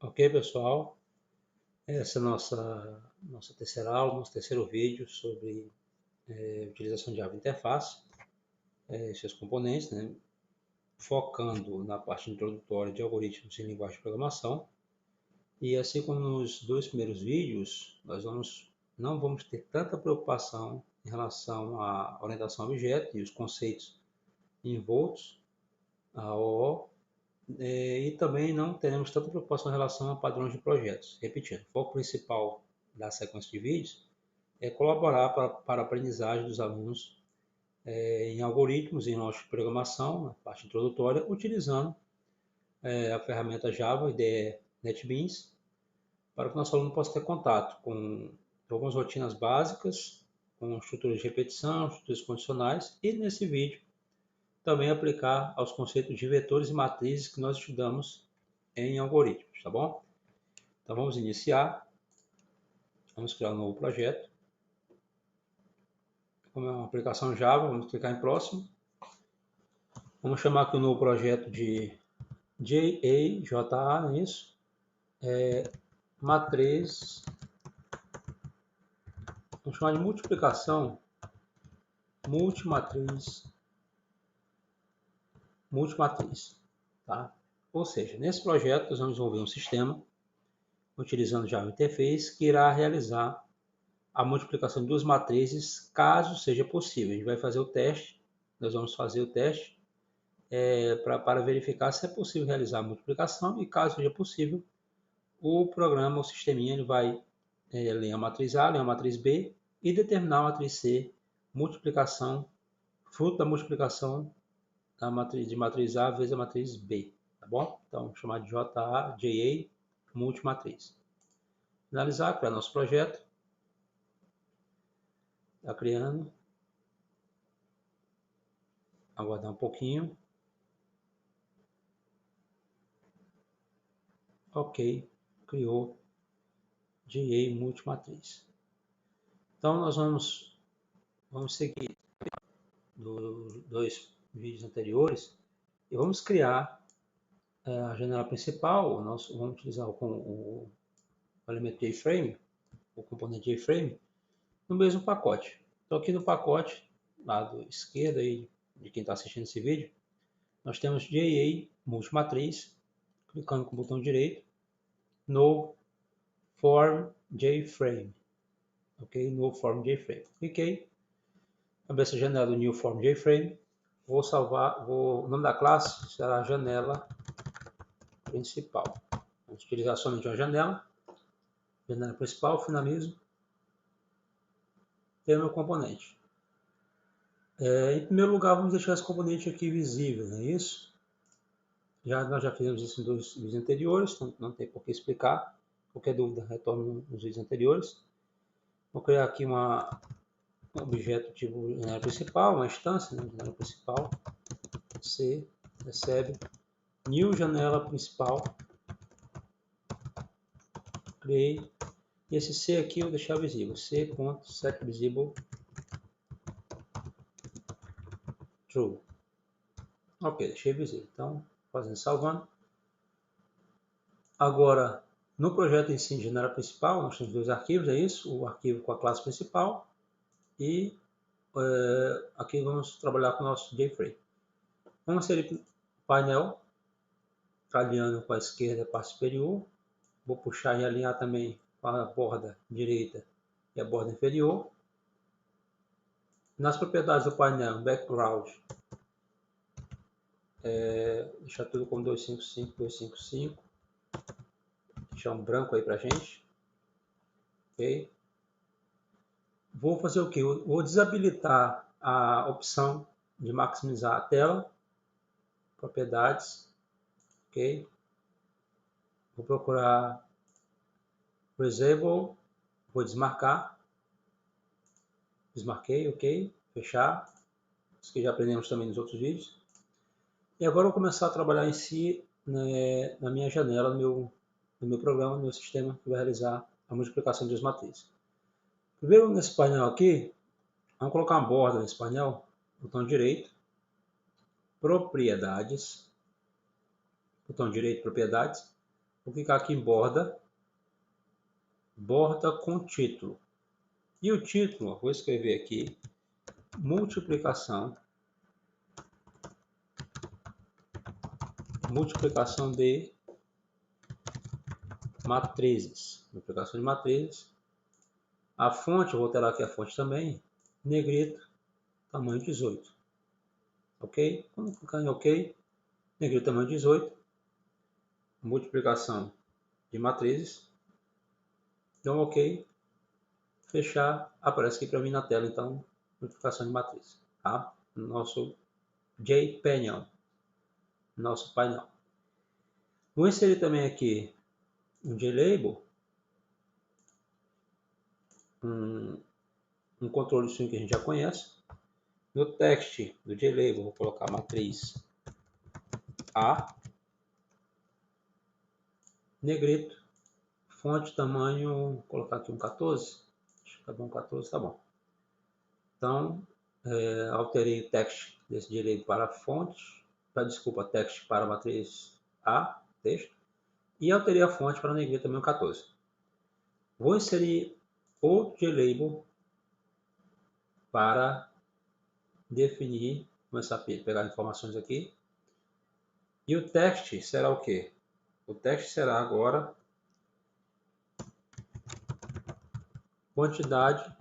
Ok, pessoal, essa é a nossa terceira aula, nosso terceiro vídeo sobre utilização de Java Interface e seus componentes, né? Focando na parte introdutória de algoritmos em linguagem de programação. E assim como nos dois primeiros vídeos, nós não vamos ter tanta preocupação em relação à orientação a objeto e os conceitos envoltos, a OO, e também não teremos tanta preocupação em relação a padrões de projetos. Repetindo, o foco principal da sequência de vídeos é colaborar para a aprendizagem dos alunos em algoritmos, em lógica de programação, na parte introdutória, utilizando a ferramenta Java, IDE NetBeans, para que o nosso aluno possa ter contato com algumas rotinas básicas, com estruturas de repetição, estruturas condicionais, e nesse vídeo também aplicar aos conceitos de vetores e matrizes que nós estudamos em algoritmos, tá bom? Então vamos iniciar, vamos criar um novo projeto. Como é uma aplicação Java, vamos clicar em próximo. Vamos chamar aqui o novo projeto de JA, não é isso? Matriz, vamos chamar de multiplicação, multimatriz, tá? Ou seja, nesse projeto nós vamos desenvolver um sistema utilizando Java Interface que irá realizar a multiplicação de duas matrizes, caso seja possível. A gente vai fazer o teste, nós vamos fazer o teste para verificar se é possível realizar a multiplicação e, caso seja possível, o programa, o sisteminha, ele vai ler a matriz A, ler a matriz B e determinar a matriz C, multiplicação, fruto da multiplicação de matriz A vezes a matriz B, tá bom? Então, vamos chamar de JA, multimatriz. Finalizar, criar nosso projeto. Está criando. Aguardar um pouquinho. Ok, criou GA multimatriz. Então nós vamos seguir dos dois vídeos anteriores e vamos criar a janela principal. Nós vamos utilizar o elemento JFrame, o componente JFrame, no mesmo pacote. Então aqui no pacote, lado esquerdo aí de quem está assistindo esse vídeo, nós temos GA multimatriz, clicando com o botão direito, no Form JFrame. Ok, no Form JFrame. Cliquei, abri essa janela do New Form JFrame. Vou salvar, o nome da classe será janela principal. Vamos utilizar somente uma janela principal, finalizo, tenho meu componente. Em primeiro lugar, vamos deixar esse componente aqui visível, não é isso? Nós já fizemos isso em dois vídeos anteriores, então não tem por que explicar. Qualquer dúvida, retorno nos vídeos anteriores. Vou criar aqui um objeto tipo janela principal, uma instância, né, janela principal. C recebe new janela principal. Criei. E esse C aqui eu vou deixar visível. C.setVisible true. Ok, deixei visível. Então, fazendo salvando. Agora, no projeto em si, janela principal, nós temos dois arquivos, é isso? O arquivo com a classe principal e aqui vamos trabalhar com o nosso JFrame. Vamos inserir o painel, alinhando com a esquerda a parte superior. Vou puxar e alinhar também a borda direita e a borda inferior. Nas propriedades do painel, background, deixar tudo com 255, 255. Deixar um branco aí pra gente. Ok. Vou fazer o que? Vou desabilitar a opção de maximizar a tela. Propriedades. Ok. Vou procurar Disable. Vou desmarcar. Desmarquei, ok. Fechar. Isso que já aprendemos também nos outros vídeos. E agora eu vou começar a trabalhar em si, né, na minha janela, no meu programa, no meu sistema, que vai realizar a multiplicação de duas matrizes. Primeiro, nesse painel aqui, vamos colocar uma borda nesse painel, botão direito, propriedades, botão direito, propriedades. Vou clicar aqui em borda com título. E o título, vou escrever aqui, multiplicação de matrizes. Multiplicação de matrizes. A fonte, eu vou alterar aqui a fonte também, negrito, tamanho 18. Ok? Quando clicar em OK, negrito, tamanho 18, multiplicação de matrizes, dou um OK, fechar, aparece aqui para mim na tela, então, multiplicação de matrizes, tá? Nosso JPainel, nosso painel. Vou inserir também aqui um JLabel, um controle de swing que a gente já conhece. No text do JLabel, vou colocar matriz A, negrito, fonte, tamanho, vou colocar aqui um 14, acho que tá bom, 14, tá bom. Então, alterei o text desse JLabel para fonte, desculpa, text para matriz A, texto, e alterei a fonte para negrito também um 14. Vou inserir outro JLabel para definir, começar a pegar informações aqui. E o text será o quê? O text será agora quantidade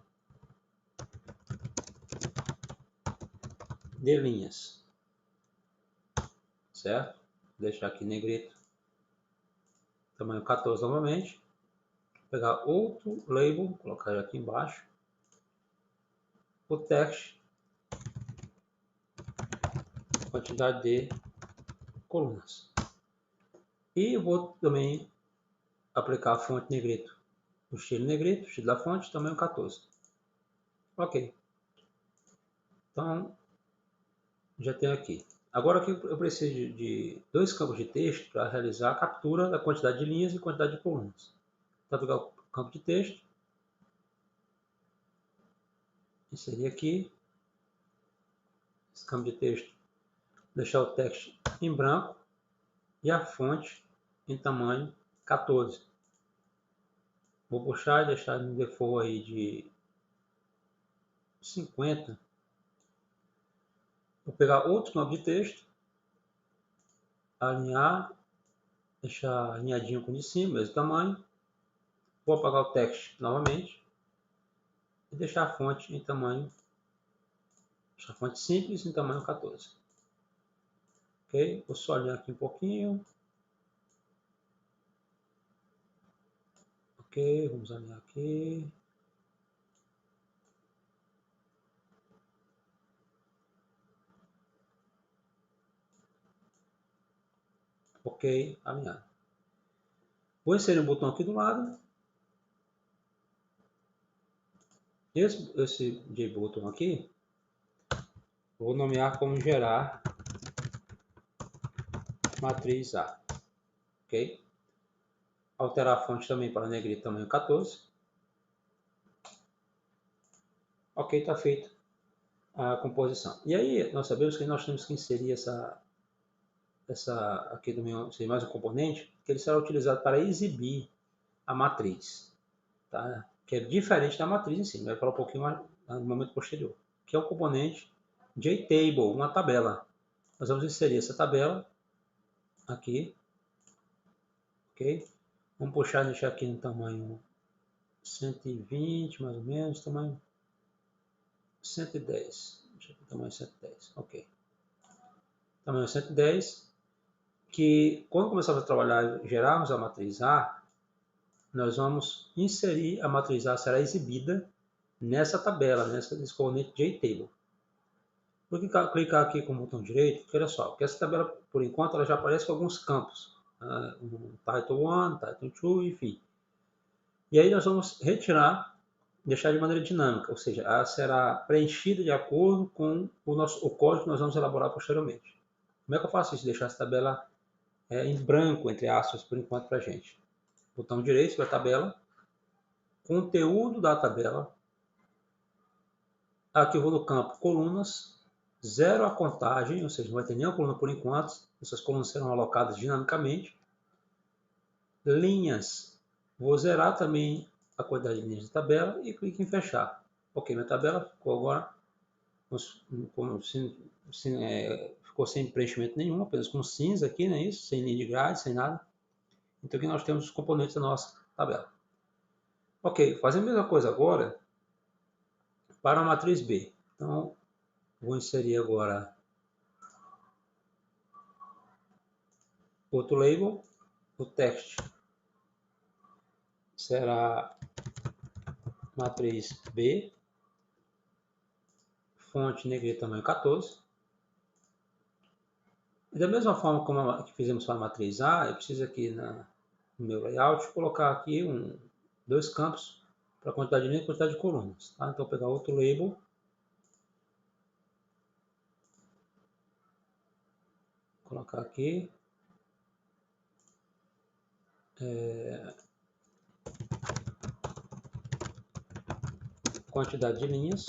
de linhas, certo? Vou deixar aqui negrito, tamanho 14 novamente. Vou pegar outro label, colocar aqui embaixo. O text, quantidade de colunas. E vou também aplicar a fonte negrito, o estilo negrito, o estilo da fonte, tamanho 14. Ok. Então, já tenho aqui. Agora aqui eu preciso de dois campos de texto para realizar a captura da quantidade de linhas e quantidade de colunas. Então, vou pegar o campo de texto, inserir aqui, esse campo de texto, deixar o text em branco e a fonte em tamanho 14. Vou puxar e deixar no default aí de 50. Vou pegar outro campo de texto, alinhar, deixar alinhadinho com o de cima, mesmo tamanho. Vou apagar o text novamente e deixar a fonte em tamanho, deixar a fonte simples em tamanho 14. Ok? Vou só alinhar aqui um pouquinho. Ok, vamos alinhar aqui. Ok, alinhado. Vou inserir um botão aqui do lado. Esse JButton aqui, vou nomear como gerar matriz A. Ok? Alterar a fonte também para negrito tamanho 14. Ok, está feito a composição. E aí nós sabemos que nós temos que inserir essa aqui também mais um componente, que ele será utilizado para exibir a matriz, tá? Que é diferente da matriz em si, vai falar um pouquinho mais no momento posterior, que é o componente JTable, uma tabela. Nós vamos inserir essa tabela aqui, ok? Vamos puxar e deixar aqui no tamanho 120, mais ou menos, tamanho 110, deixa aqui o tamanho 110, ok. Tamanho 110, que quando começarmos a trabalhar e gerarmos a matriz A, nós vamos inserir a matriz A, será exibida nessa tabela, nesse componente JTable. Vou clicar aqui com o botão direito, porque olha só, porque essa tabela, por enquanto, ela já aparece com alguns campos, um Title 1, Title 2, enfim. E aí nós vamos retirar, deixar de maneira dinâmica, ou seja, ela será preenchida de acordo com o código que nós vamos elaborar posteriormente. Como é que eu faço isso? Deixar essa tabela em branco, entre aspas, por enquanto, para a gente. Botão direito sobre a tabela, conteúdo da tabela. Aqui eu vou no campo colunas, 0 a contagem, ou seja, não vai ter nenhuma coluna por enquanto, essas colunas serão alocadas dinamicamente. Linhas. Vou zerar também a quantidade de linhas da tabela e clique em fechar. Ok, minha tabela ficou agora ficou sem preenchimento nenhum, apenas com cinza aqui, né? Isso, sem linha de grade, sem nada. Então aqui nós temos os componentes da nossa tabela. Ok, fazer a mesma coisa agora para a matriz B. Então, vou inserir agora outro label, o text será matriz B, fonte negrito tamanho 14. E da mesma forma como que fizemos para a matriz A, eu preciso aqui no meu layout colocar aqui dois campos para quantidade de linhas e quantidade de colunas. Tá? Então, vou pegar outro label, colocar aqui, quantidade de linhas,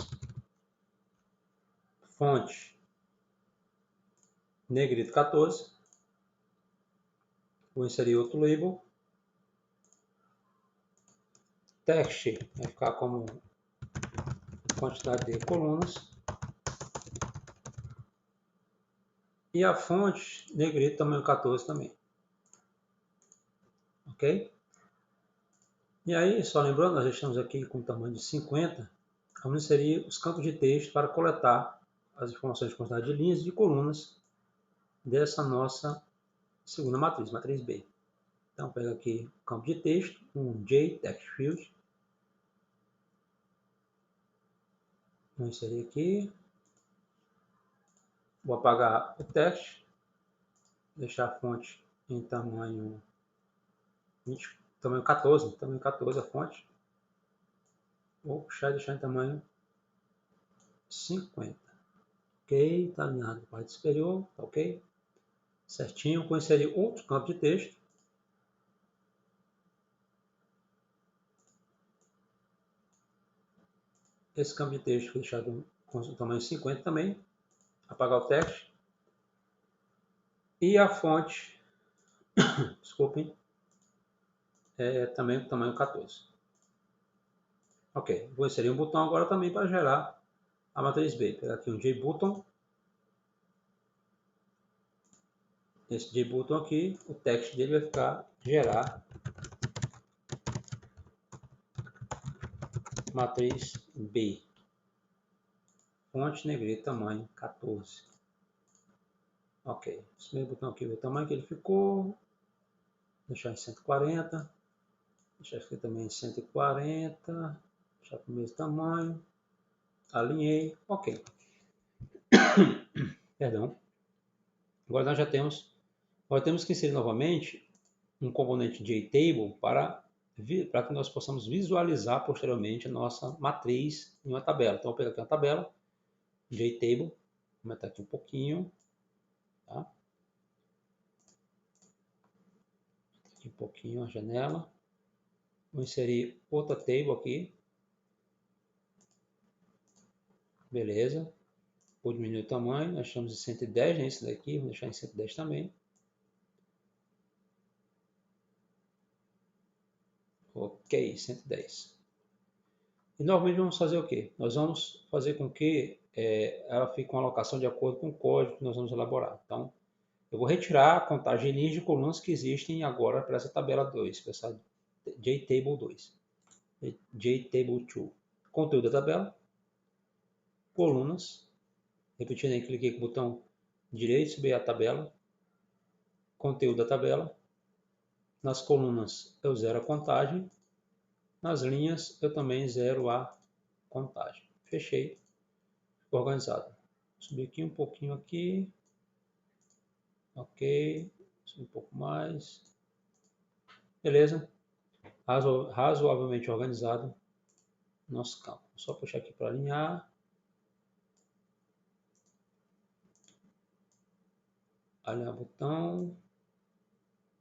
fonte negrito 14, vou inserir outro label, text vai ficar como quantidade de colunas, e a fonte negrito tamanho 14 também. Ok? E aí, só lembrando, nós estamos aqui com o tamanho de 50, vamos inserir os campos de texto para coletar as informações de quantidade de linhas e de colunas dessa nossa segunda matriz, matriz B. Então, pego aqui o campo de texto, um JTextField, vou inserir aqui, vou apagar o text, deixar a fonte em tamanho 14, tamanho 14 a fonte. Vou puxar e deixar em tamanho 50. Ok, está alinhado com a parte superior, tá ok? Certinho, vou inserir outro campo de texto. Esse campo de texto foi deixado com o tamanho 50 também. Apagar o text. E a fonte, desculpem, também com tamanho 14. Ok, vou inserir um botão agora também para gerar a matriz B. Vou pegar aqui um JButton. Esse JButton aqui, o text dele vai ficar gerar matriz B. Fonte negrito tamanho 14. Ok, esse mesmo botão aqui, o tamanho que ele ficou. Deixar em 140. Deixar aqui também em 140. Deixar com o mesmo tamanho. Alinhei. Ok. Perdão. Agora nós já temos. Agora temos que inserir novamente um componente JTable para que nós possamos visualizar posteriormente a nossa matriz em uma tabela. Então, vou pegar aqui uma tabela, JTable, vou aumentar aqui um pouquinho, tá? Aqui um pouquinho a janela. Vou inserir outra table aqui. Beleza. Vou diminuir o tamanho, nós estamos em 110, né? Esse daqui, vou deixar em 110 também. Ok, 110. E normalmente vamos fazer o quê? Nós vamos fazer com que ela fique com a alocação de acordo com o código que nós vamos elaborar. Então, eu vou retirar a contagem de linhas de colunas que existem agora para essa tabela 2, para essa JTable 2. JTable 2. Conteúdo da tabela. Colunas. Repetindo aí, cliquei com o botão direito, subir a tabela. Conteúdo da tabela. Nas colunas eu zero a contagem. Nas linhas eu também zero a contagem. Fechei. Ficou organizado. Subir aqui um pouquinho aqui. Ok. Subir um pouco mais. Beleza. Razoavelmente organizado nosso campo. Só puxar aqui para alinhar. Alinhar o botão.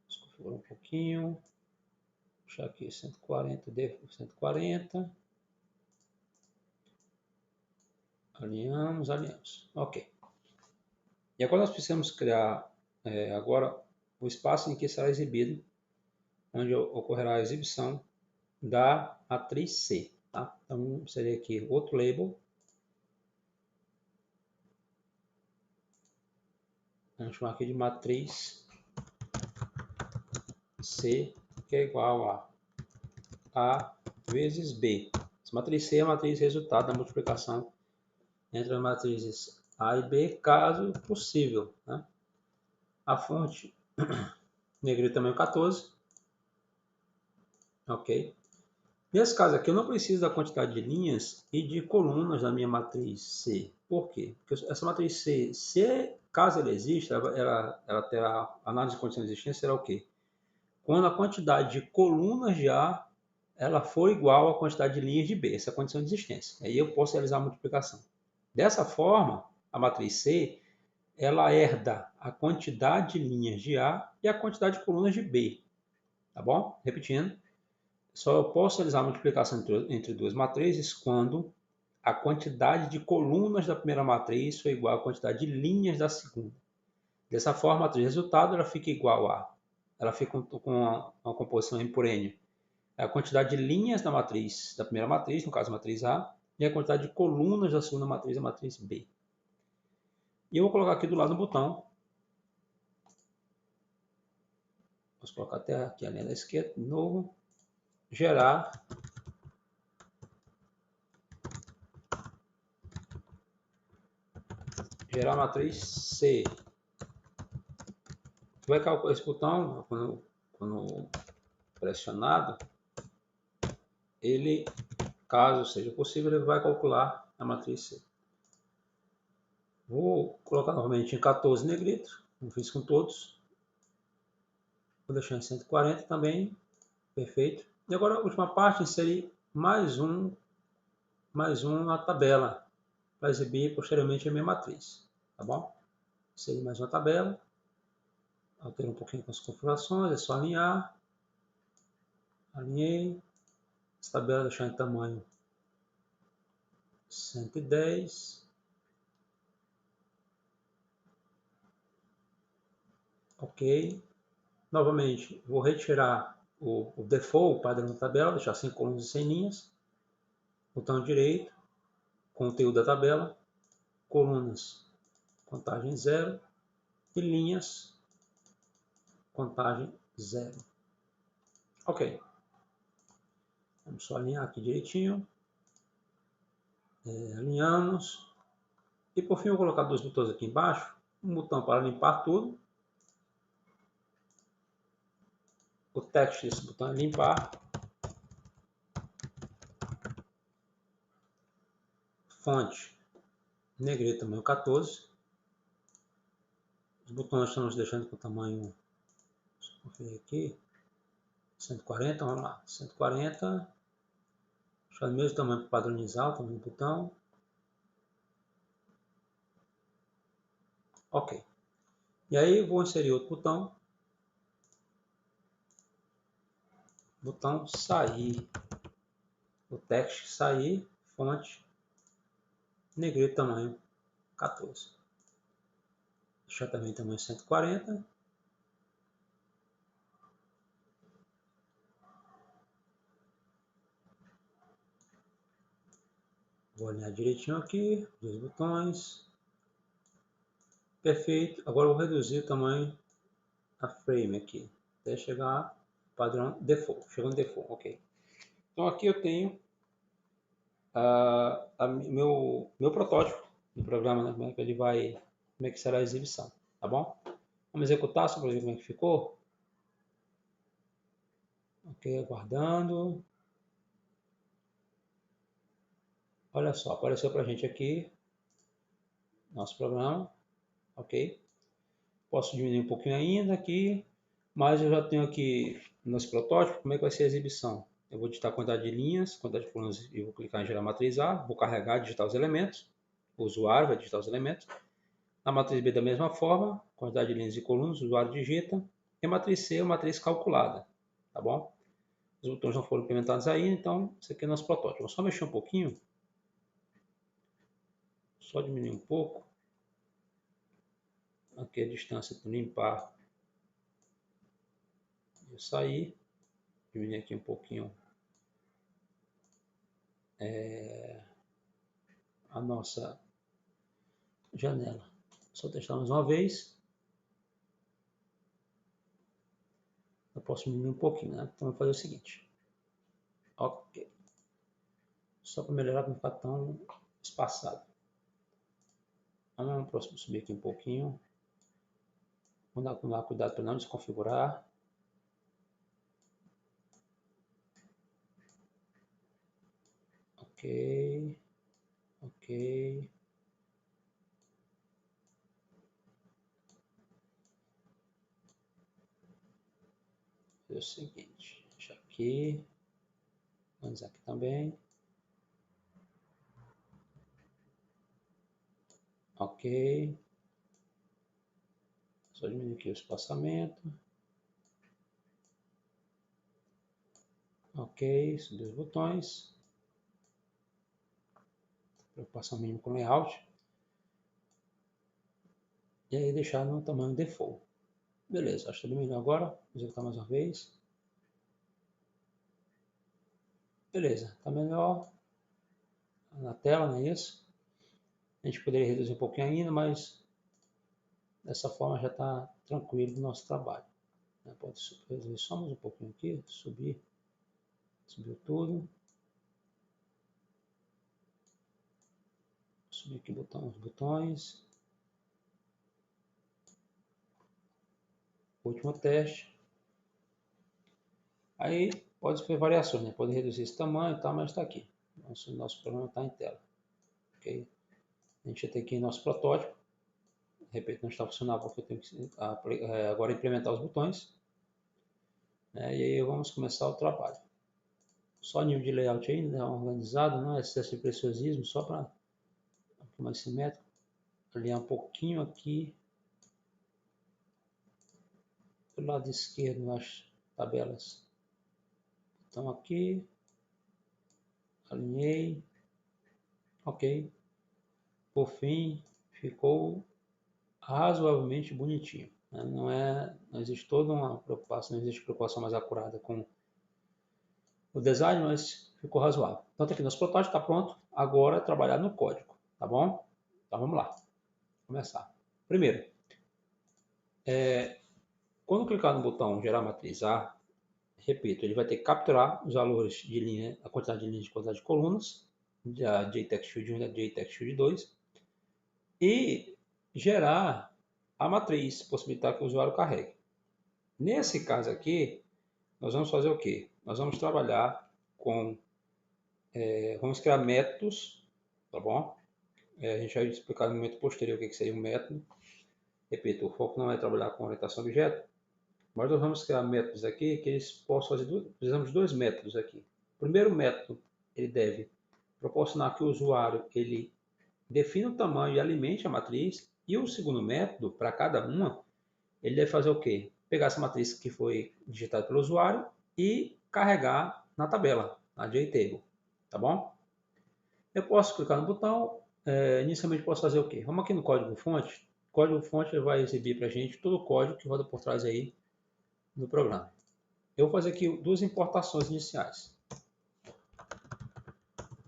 Desconfigurar um pouquinho. Puxar aqui 140, 140. Alinhamos, alinhamos. Ok. E agora nós precisamos criar agora o espaço em que será exibido onde ocorrerá a exibição da matriz C. Tá? Então, seria aqui outro label. Vamos chamar aqui de matriz C, que é igual a vezes B. Essa matriz C é a matriz resultado da multiplicação entre as matrizes A e B, caso possível. Né? A fonte, negrito tamanho 14. Ok. Nesse caso aqui, eu não preciso da quantidade de linhas e de colunas da minha matriz C. Por quê? Porque essa matriz C, caso ela exista, ela terá, a análise de condição de existência será o quê? Quando a quantidade de colunas de A ela for igual à quantidade de linhas de B, essa é a condição de existência. Aí eu posso realizar a multiplicação. Dessa forma, a matriz C ela herda a quantidade de linhas de A e a quantidade de colunas de B. Tá bom? Repetindo, só eu posso realizar a multiplicação entre duas matrizes quando a quantidade de colunas da primeira matriz for igual à quantidade de linhas da segunda. Dessa forma, a matriz resultado ela fica igual a, ela fica com uma composição M por N, a quantidade de linhas da matriz, da primeira matriz, no caso a matriz A, e a quantidade de colunas da segunda matriz, a matriz B. E eu vou colocar aqui do lado do botão, vamos colocar até aqui a linha da esquerda, de novo, gerar a matriz C. Vai calcular esse botão, quando pressionado, ele, caso seja possível, ele vai calcular a matriz C. Vou colocar novamente em 14 negrito, como fiz com todos. Vou deixar em 140 também, perfeito. E agora a última parte, inserir mais uma tabela para exibir posteriormente a minha matriz, tá bom? Inserir mais uma tabela, altero um pouquinho com as configurações, é só alinhar, alinhei, essa tabela deixar em tamanho 110, ok. Novamente, vou retirar o default, o padrão da tabela, deixar sem colunas e sem linhas, botão direito, conteúdo da tabela, colunas, contagem 0 e linhas, contagem 0. Ok. Vamos só alinhar aqui direitinho. Alinhamos. E por fim eu vou colocar dois botões aqui embaixo. Um botão para limpar tudo. O text desse botão é limpar. Fonte, negrito tamanho 14. Os botões estamos deixando com o tamanho, deixa eu conferir aqui, 140, vamos lá, 140. Deixar o mesmo tamanho para padronizar o tamanho do botão. Ok. E aí eu vou inserir outro botão. Botão sair. O text sair, fonte, negrito tamanho 14. Deixar também tamanho 140. Vou alinhar direitinho aqui, dois botões. Perfeito. Agora eu vou reduzir o tamanho da frame aqui, até chegar ao padrão default. Chegou no default, ok. Então aqui eu tenho meu protótipo do programa, né? Como é que será a exibição, tá bom? Vamos executar só para ver como é que ficou. Ok, aguardando. Olha só, apareceu para a gente aqui nosso programa, ok? Posso diminuir um pouquinho ainda aqui, mas eu já tenho aqui nosso protótipo, como é que vai ser a exibição. Eu vou digitar a quantidade de linhas, quantidade de colunas e vou clicar em gerar matriz A, vou carregar, digitar os elementos, o usuário vai digitar os elementos. Na matriz B da mesma forma, quantidade de linhas e colunas, o usuário digita, e a matriz C é uma matriz calculada, tá bom? Os botões não foram implementados aí, então esse aqui é o nosso protótipo. Vou só mexer um pouquinho, só diminuir um pouco. Aqui a distância para limpar e sair. diminuir aqui um pouquinho a nossa janela. Só testar mais uma vez. Eu posso diminuir um pouquinho, né? Então, vamos fazer o seguinte. Ok. Só para melhorar, para não ficar tão espaçado. Vamos subir aqui um pouquinho. Vamos dar cuidado para não desconfigurar. Ok. Ok. Fazer o seguinte. Deixa aqui. Vamos aqui também. Ok. Só diminuir aqui o espaçamento. Ok. Subir os botões. Preocupação mínima com layout. E aí deixar no tamanho default. Beleza, acho que está melhor agora. Vou executar mais uma vez. Beleza, está melhor na tela, não é isso? A gente poderia reduzir um pouquinho ainda, mas dessa forma já está tranquilo o nosso trabalho. Pode reduzir só mais um pouquinho aqui, subiu tudo. Subir aqui os botões. Último teste. Aí pode ter variações, né? Pode reduzir esse tamanho e tal, mas está aqui. Nosso programa está em tela. Ok? A gente já tem aqui nosso protótipo. De repente não está funcionando porque eu tenho que agora implementar os botões. Né? E aí vamos começar o trabalho. Só nível de layout aí, né? Organizado, não é excesso de preciosismo, só para ficar mais simétrico. Alinhar um pouquinho aqui do lado esquerdo nas tabelas. Então aqui, alinhei, ok. Por fim, ficou razoavelmente bonitinho. Né? Não existe toda uma preocupação, não existe preocupação mais acurada com o design, mas ficou razoável. Então tá aqui, nosso protótipo está pronto. Agora é trabalhar no código, tá bom? Então vamos lá, começar. Primeiro, quando clicar no botão gerar matriz A, repito, ele vai ter que capturar os valores de linha, a quantidade de linhas e quantidade de colunas, da JTextShield 1 e da JTextShield 2, e gerar a matriz, possibilitar que o usuário carregue. Nesse caso aqui, nós vamos fazer o quê? Nós vamos trabalhar com, vamos criar métodos, tá bom? A gente vai explicar no momento posterior o que seria um método. Repito, o foco não é trabalhar com orientação a objeto, mas nós vamos criar métodos aqui que eles possam fazer, precisamos de dois métodos aqui. O primeiro método, ele deve proporcionar que o usuário ele defina o tamanho e alimente a matriz, e o segundo método, para cada uma, ele deve fazer o quê? Pegar essa matriz que foi digitada pelo usuário e carregar na tabela, na JTable, tá bom? Eu posso clicar no botão, inicialmente posso fazer o quê? Vamos aqui no código-fonte. O código-fonte vai exibir para a gente todo o código que roda por trás aí do programa. Eu vou fazer aqui duas importações iniciais. Vou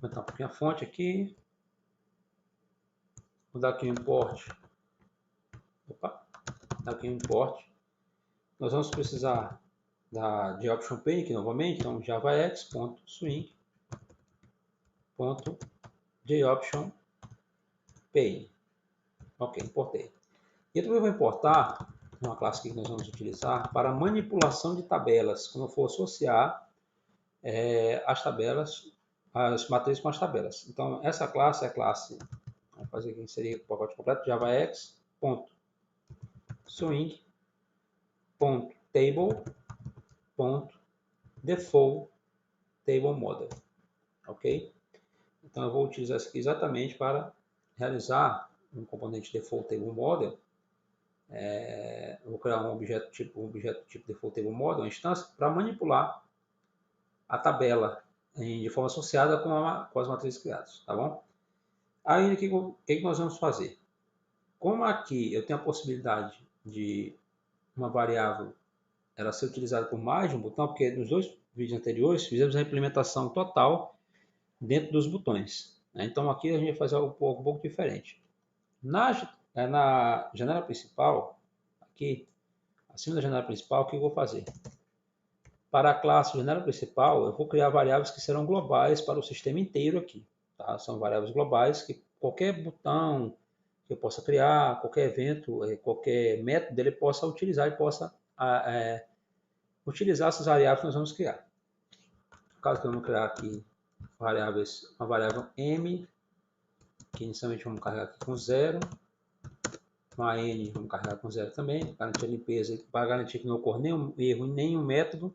aumentar um pouquinho a fonte aqui. Vou dar aqui um import. Opa, dar aqui um import. Nós vamos precisar de option pane aqui novamente, então javax.swing.joption.pane. Ok, importei. E eu também vou importar uma classe que nós vamos utilizar para manipulação de tabelas, quando eu for associar as tabelas, as matrizes com as tabelas. Então, essa classe é a classe, vamos fazer aqui, inserir o pacote completo, javax.swing.table.defaultTableModel. Ok? Então, eu vou utilizar isso aqui exatamente para realizar um componente defaultTableModel. Eu vou criar um objeto tipo defaultTableModel, uma instância, para manipular a tabela de forma associada com as matrizes criadas, tá bom? Aí, o que nós vamos fazer? Como aqui eu tenho a possibilidade de uma variável ela ser utilizada por mais de um botão, porque nos 2 vídeos anteriores fizemos a implementação total dentro dos botões, né? Então aqui a gente vai fazer algo um pouco diferente. Na janela principal, aqui, acima da janela principal, o que eu vou fazer? Para a classe janela principal, eu vou criar variáveis que serão globais para o sistema inteiro aqui. Tá? São variáveis globais que qualquer botão que eu possa criar, qualquer evento, qualquer método, ele possa utilizar e possa utilizar essas variáveis que nós vamos criar. No caso que vamos criar aqui uma variável m, que inicialmente vamos carregar aqui com 0, uma n vamos carregar com 0 também, para garantir a limpeza, para garantir que não ocorra nenhum erro em nenhum método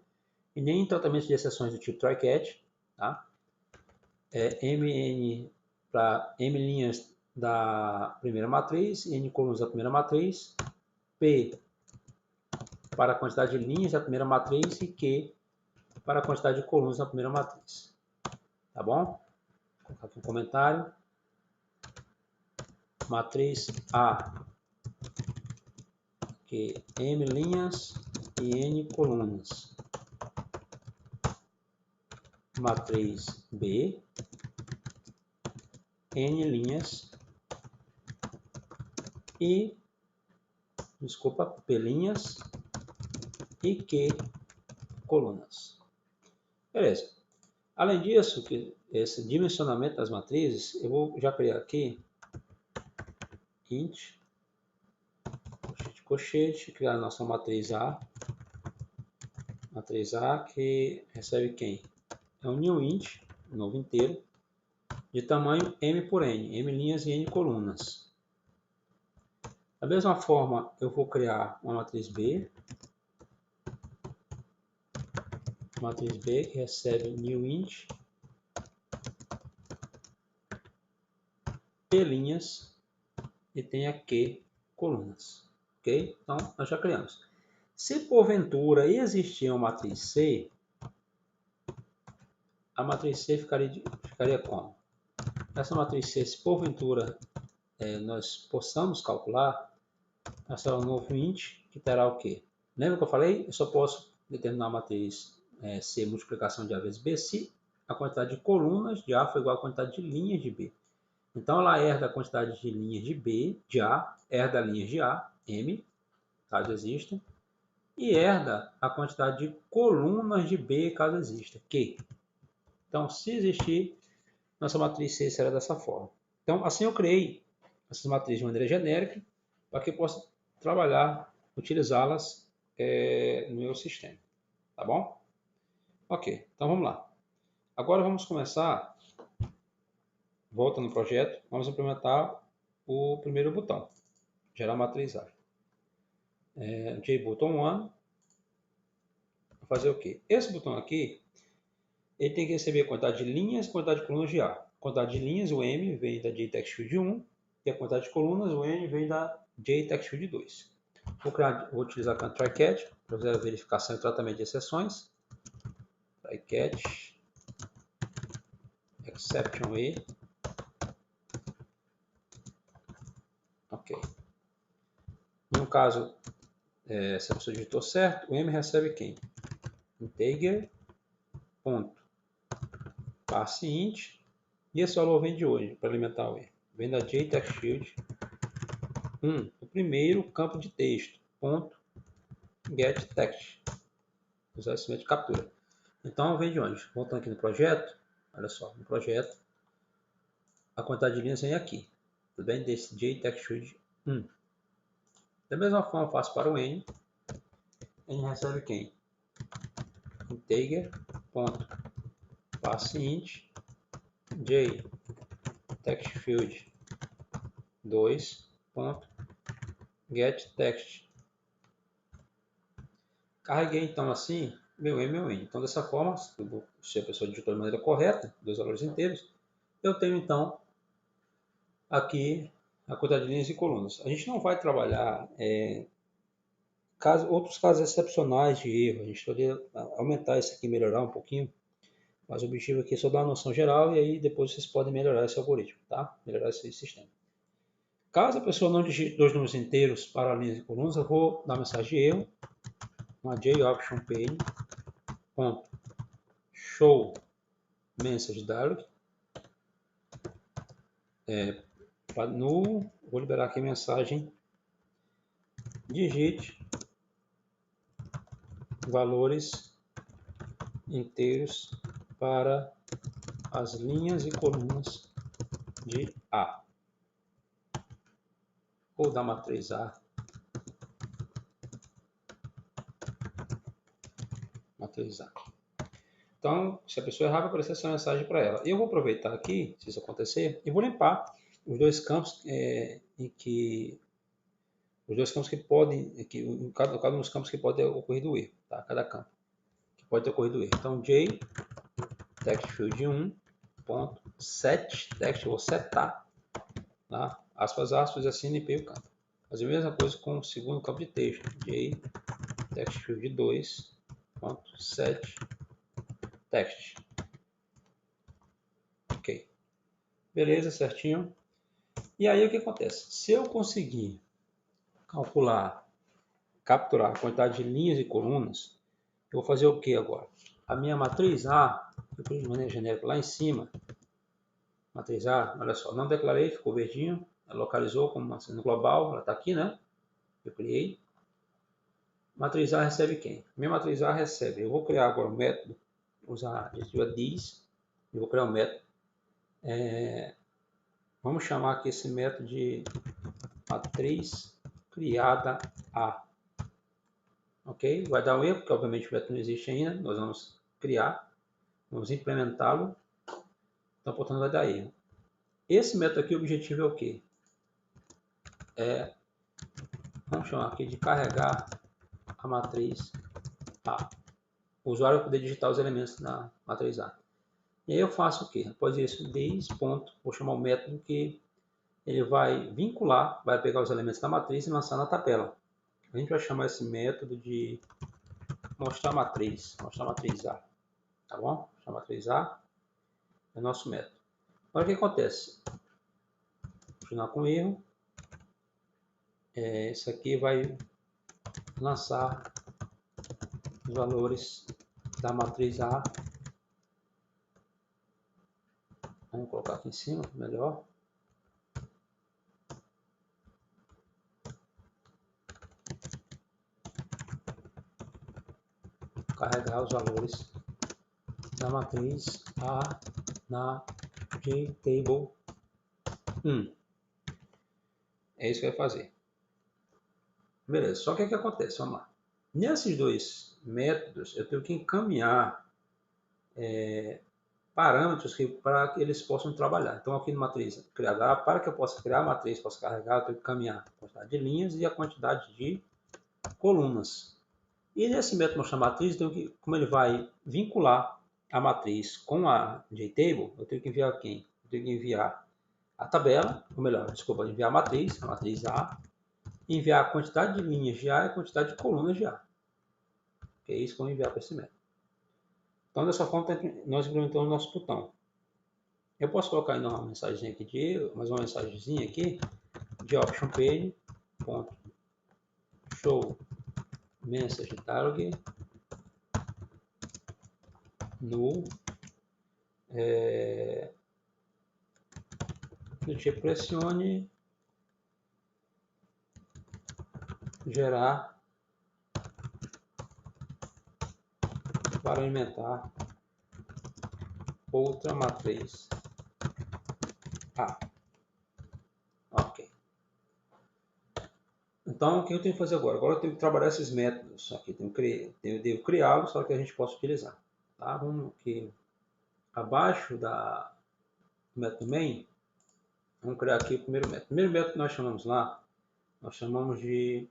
e nem em tratamento de exceções do tipo try-catch, tá? mn para m linhas da primeira matriz, n colunas da primeira matriz, p para a quantidade de linhas da primeira matriz e q para a quantidade de colunas da primeira matriz. Tá bom? Vou colocar aqui um comentário. Matriz A, que m linhas e n colunas. Matriz B, n linhas e, P linhas e Q colunas. Beleza. Além disso, esse dimensionamento das matrizes, eu vou já criar aqui int, colchete, criar a nossa matriz A. Matriz A que recebe quem? É um new int, novo inteiro, de tamanho m por n, m linhas e n colunas. Da mesma forma, eu vou criar uma matriz B. Matriz B que recebe new int, p linhas e tem aqui colunas. Ok? Então, nós já criamos. Se porventura existir uma matriz C, a matriz C ficaria como? Essa matriz C, se porventura nós possamos calcular, essa será um novo int que terá o quê? Lembra que eu falei? Eu só posso determinar a matriz C multiplicação de A vezes B se a quantidade de colunas de A for igual à quantidade de linhas de B. Então, ela herda a quantidade de linhas de B, de A, herda linhas de A, M, caso exista, e herda a quantidade de colunas de B, caso exista, Q. Então, se existir, nossa matriz C será dessa forma. Então, assim eu criei essas matrizes de maneira genérica, para que eu possa trabalhar, utilizá-las no meu sistema. Tá bom? Ok, então vamos lá. Agora vamos começar, volta no projeto, vamos implementar o primeiro botão, gerar matriz A. JButton1, vou fazer o quê? Esse botão aqui, ele tem que receber a quantidade de linhas e a quantidade de colunas de A. A quantidade de linhas, o M, vem da JTextField 1, e a quantidade de colunas, o N, vem da JTextField 2. Vou utilizar a try-catch para fazer a verificação e tratamento de exceções. Try-catch, exception E. Ok. No caso, se a pessoa digitou certo, o M recebe quem? Integer, ponto, parseInt, e esse valor vem de hoje, para alimentar o E. Vem da JTextField 1, o primeiro campo de texto, ponto, getText, usar esse método de captura. Então, vem de onde? Voltando aqui no projeto, olha só, no projeto, a quantidade de linhas vem aqui, tudo bem? Desse JTextField 1. Da mesma forma, eu faço para o N. N recebe quem? Integer, ponto, parseInt, J, textField 2, ponto, getText. Carreguei então assim meu M e meu N. Então dessa forma, se a pessoa digitou de maneira correta, dois valores inteiros, eu tenho então aqui a quantidade de linhas e colunas. A gente não vai trabalhar outros casos excepcionais de erro. A gente poderia aumentar isso aqui, melhorar um pouquinho. Mas o objetivo aqui é só dar uma noção geral e aí depois vocês podem melhorar esse algoritmo, tá? Melhorar esse sistema. Caso a pessoa não digite dois números inteiros para linhas e colunas, eu vou dar mensagem de erro. uma JOptionPage ponto show message dialog no, vou liberar aqui a mensagem, digite valores inteiros para as linhas e colunas de A ou da matriz A, matriz A. Então, se a pessoa errar, vai aparecer essa mensagem para ela. Eu vou aproveitar aqui, se isso acontecer, e vou limpar os dois campos que podem, cada um dos campos que pode ter ocorrido erro, tá? Cada campo que pode ter ocorrido erro. Então, J text field 1 ponto set text, eu vou setar, tá? Aspas, aspas, e assim limpei o campo. Fazer a mesma coisa com o segundo campo de texto, J text field 2 ponto set text. Ok, beleza, certinho. E aí o que acontece? Se eu conseguir calcular, capturar a quantidade de linhas e colunas, eu vou fazer o que agora? A minha matriz A, eu pus de maneira genérica lá em cima, matriz A, olha só, não declarei, ficou verdinho, ela localizou como uma cena global, ela está aqui, né? Eu criei. Matriz A recebe quem? Minha matriz A recebe, eu vou criar agora um método, usar a diretiva this, eu vou criar um método, vamos chamar aqui esse método de matriz criada A. Ok? Vai dar um erro, porque obviamente o método não existe ainda, nós vamos criar, vamos implementá-lo, então portanto vai dar erro. Esse método aqui, o objetivo é o quê? Vamos chamar aqui de carregar a matriz A. O usuário vai poder digitar os elementos na matriz A. E aí eu faço o quê? Após isso, this ponto, vou chamar o método que ele vai vincular, vai pegar os elementos da matriz e lançar na tabela. A gente vai chamar esse método de mostrar matriz A, tá bom? Mostrar matriz A é o nosso método. Agora o que acontece? Vou continuar com o erro. Isso aqui vai lançar os valores da matriz A. Vamos colocar aqui em cima, melhor. Carregar os valores da matriz A na JTable 1. É isso que vai fazer. Beleza, só que o que acontece? Vamos lá. Nesses dois métodos, eu tenho que encaminhar parâmetros para que eles possam trabalhar. Então, aqui no matriz criada A, para que eu possa criar a matriz, possa carregar, eu tenho que encaminhar a quantidade de linhas e a quantidade de colunas. E nesse método mostrar matriz, como ele vai vincular a matriz com a JTable, eu tenho que enviar quem? Eu tenho que enviar a tabela, ou melhor, desculpa, enviar a matriz A, e enviar a quantidade de linhas de A e a quantidade de colunas de A. Que é isso que eu vou enviar para esse método. Então, dessa forma, nós implementamos o nosso botão. Eu posso colocar ainda uma mensagem aqui mais uma mensagenzinha aqui de option page show message dialog no do tipo pressione gerar para alimentar outra matriz A. Ok. Então, o que eu tenho que fazer agora? Agora eu tenho que trabalhar esses métodos aqui. Eu devo criá-los para que a gente possa utilizar. Tá? Vamos aqui abaixo do método main. Vamos criar aqui o primeiro método. O primeiro método que nós chamamos lá, nós chamamos de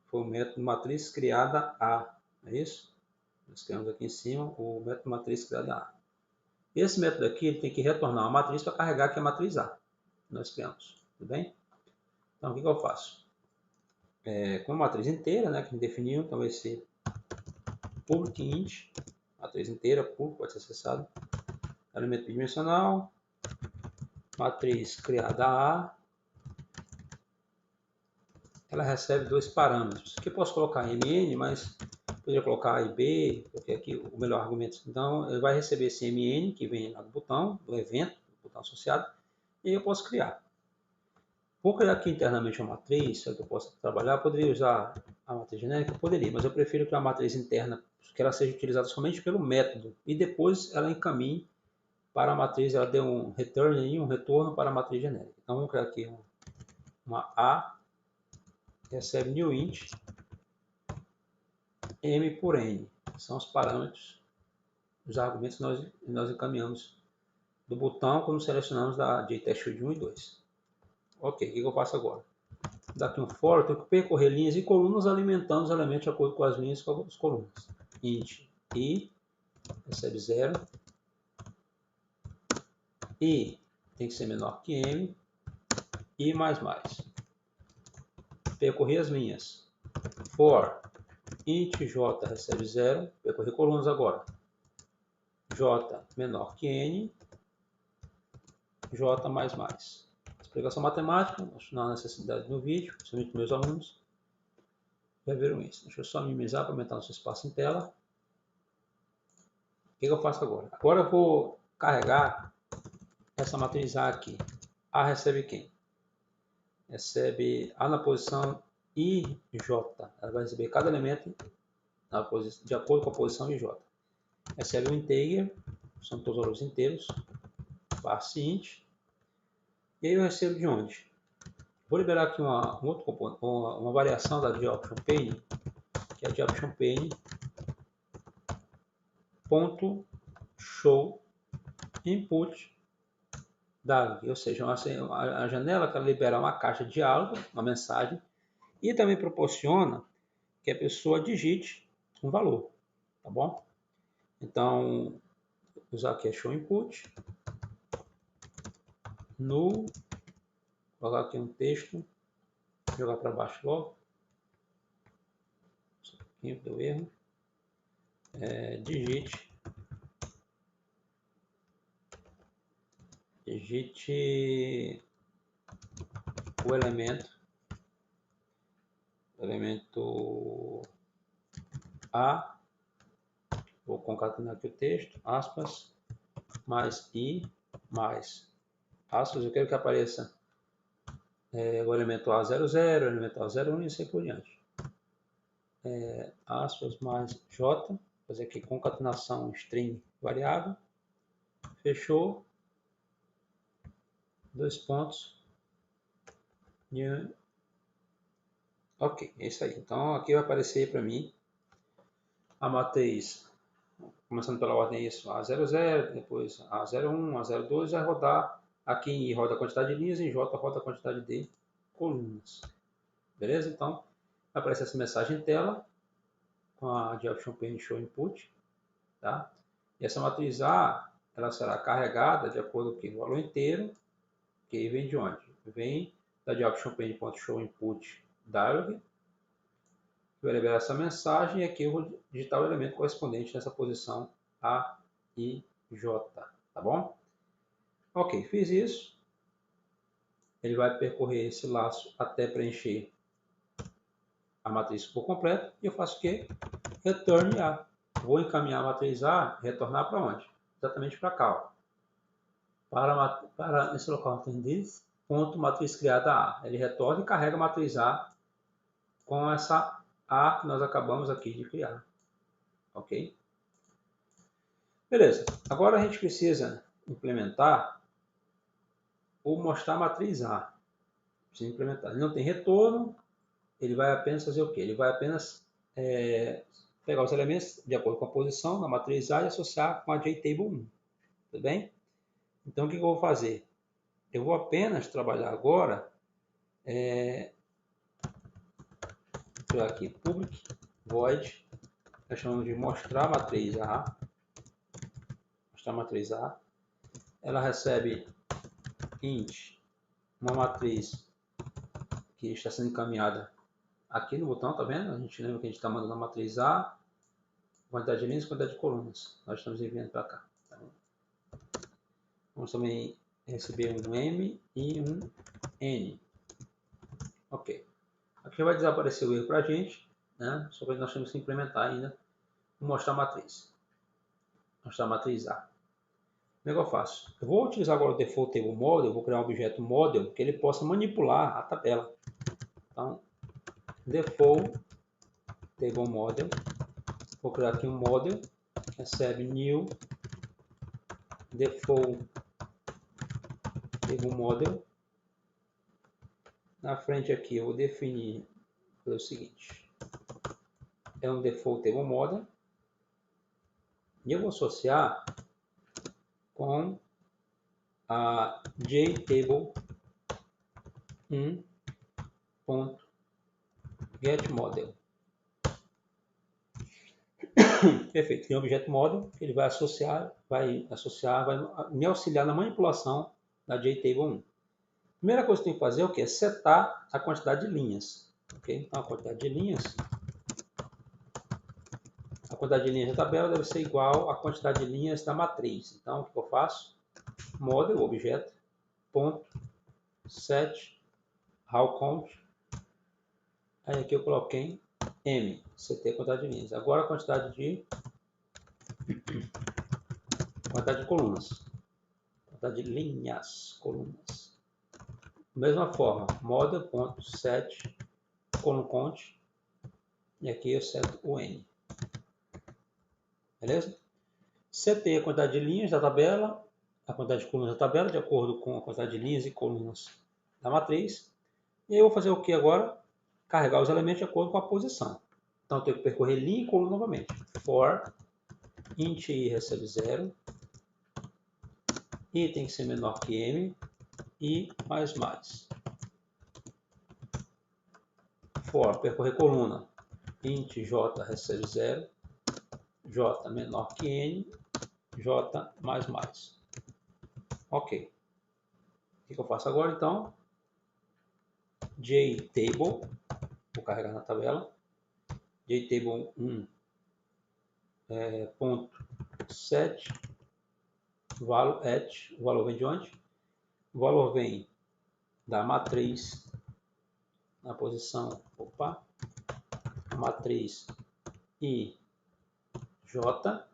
foi o método matriz criada A. É isso? Nós criamos aqui em cima o método matriz criada A. Esse método aqui ele tem que retornar uma matriz para carregar aqui a matriz A. Nós criamos. Tudo bem? Então, o que eu faço? Com a matriz inteira, né, que a gente definiu, então vai ser public int, matriz inteira, pode ser acessado, elemento bidimensional, matriz criada A, ela recebe dois parâmetros, que eu posso colocar mn, mas poderia colocar A e B, porque aqui o melhor argumento. Então, ele vai receber esse MN, que vem lá do botão, do evento, do botão associado, e aí eu posso criar. Vou criar aqui internamente uma matriz, que eu possa trabalhar. Eu poderia usar a matriz genérica? Poderia, mas eu prefiro criar uma matriz interna, que ela seja utilizada somente pelo método, e depois ela encaminhe para a matriz, ela dê um return, um retorno para a matriz genérica. Então, vamos criar aqui uma A, recebe new int, m por n, são os parâmetros, os argumentos que nós encaminhamos do botão quando selecionamos da JTestField 1 e 2. Ok, o que eu faço agora? Daqui um for, eu tenho que percorrer linhas e colunas alimentando os elementos de acordo com as linhas e com as colunas. Int i recebe 0, i tem que ser menor que m, i mais mais. Percorrer as linhas. For int j recebe 0, percorrer colunas agora. J menor que n, j mais mais. Explicação matemática, não há necessidade no vídeo, somente meus alunos já viram isso. Deixa eu só minimizar para aumentar nosso espaço em tela. O que eu faço agora? Agora eu vou carregar essa matriz A aqui. A recebe quem? Recebe A na posição I, J. Ela vai receber cada elemento na posição, de acordo com a posição IJ. Recebe um integer, são todos os valores inteiros, passe int. E aí eu recebo de onde? Vou liberar aqui um outro componente, uma variação da JOptionPane, que é a JOptionPane ponto show input dialog, ou seja, a janela que ela libera uma caixa de diálogo, uma mensagem, e também proporciona que a pessoa digite um valor, tá bom? Então, usar aqui a show input, no, colocar aqui um texto, jogar para baixo logo, só um pouquinho, deu erro, digite o elemento A, vou concatenar aqui o texto, aspas, mais I, mais aspas, eu quero que apareça o elemento A00, o elemento A01 e assim por diante. Aspas mais J, fazer aqui concatenação string variável, fechou, dois pontos, ok, é isso aí. Então aqui vai aparecer para mim a matriz, começando pela ordem isso, A00, depois A01, A02, vai rodar aqui em I roda a quantidade de linhas, em J roda a quantidade de colunas. Beleza? Então vai aparecer essa mensagem em tela com a JOptionPane show input, tá? E essa matriz A, ela será carregada de acordo com o valor inteiro, que vem de onde? Vem da JOptionPane.show input dialog, que vai liberar essa mensagem, e aqui eu vou digitar o elemento correspondente nessa posição A, I, J, tá bom? Ok, fiz isso. Ele vai percorrer esse laço até preencher a matriz por completo, e eu faço o quê? Return A. Vou encaminhar a matriz A, retornar para onde? Exatamente para cá, ó. Para esse local tem this, ponto matriz criada A. Ele retorna e carrega a matriz A com essa A que nós acabamos aqui de criar. Ok? Beleza. Agora a gente precisa implementar ou mostrar a matriz A. Precisa implementar. Ele não tem retorno, ele vai apenas fazer o quê? Ele vai apenas pegar os elementos de acordo com a posição na matriz A e associar com a JTable 1. Tudo bem? Então, o que eu vou fazer? Eu vou apenas trabalhar agora, vou aqui, public void, nós chamamos de mostrar a matriz A. Mostrar a matriz A. Ela recebe int, uma matriz que está sendo encaminhada aqui no botão, tá vendo? A gente lembra que a gente está mandando a matriz A, quantidade de linhas e quantidade de colunas. Nós estamos enviando para cá. Tá? Vamos também receber um M e um N. Ok. Aqui vai desaparecer o erro para a gente, né? Só que nós temos que implementar ainda Vou mostrar a matriz. Mostrar a matriz A. Como é que eu faço? Eu vou utilizar agora o Default Table Model, vou criar um objeto Model que ele possa manipular a tabela. Então, Default Table Model. Vou criar aqui um Model, recebe New Default Table Model. Na frente aqui eu vou definir o seguinte. É um Default Table Model. E eu vou associar com a JTable1.getModel. Perfeito, tem um objeto model que ele vai me auxiliar na manipulação da JTable1. Primeira coisa que tem que fazer é o que? Setar a quantidade de linhas. Okay? Então, a quantidade de linhas da tabela deve ser igual à quantidade de linhas da matriz. Então, o que eu faço? Model, objeto, ponto, set, how count. Aí aqui eu coloquei M, setei a quantidade de linhas. Agora a quantidade de colunas. Quantidade de linhas, colunas. Da mesma forma, model.set column count. E aqui eu seto o N. Beleza? Setei a quantidade de linhas da tabela, a quantidade de colunas da tabela, de acordo com a quantidade de linhas e colunas da matriz. E aí eu vou fazer o que agora? Carregar os elementos de acordo com a posição. Então eu tenho que percorrer linha e coluna novamente. For int i recebe 0, i tem que ser menor que m, i mais mais. For percorrer coluna, int j recebe 0, j menor que n, j mais mais. Ok. O que eu faço agora então? JTable, vou carregar na tabela, JTable1 ponto set valor at, o valor vem de onde? O valor vem da matriz na posição, a matriz I, J,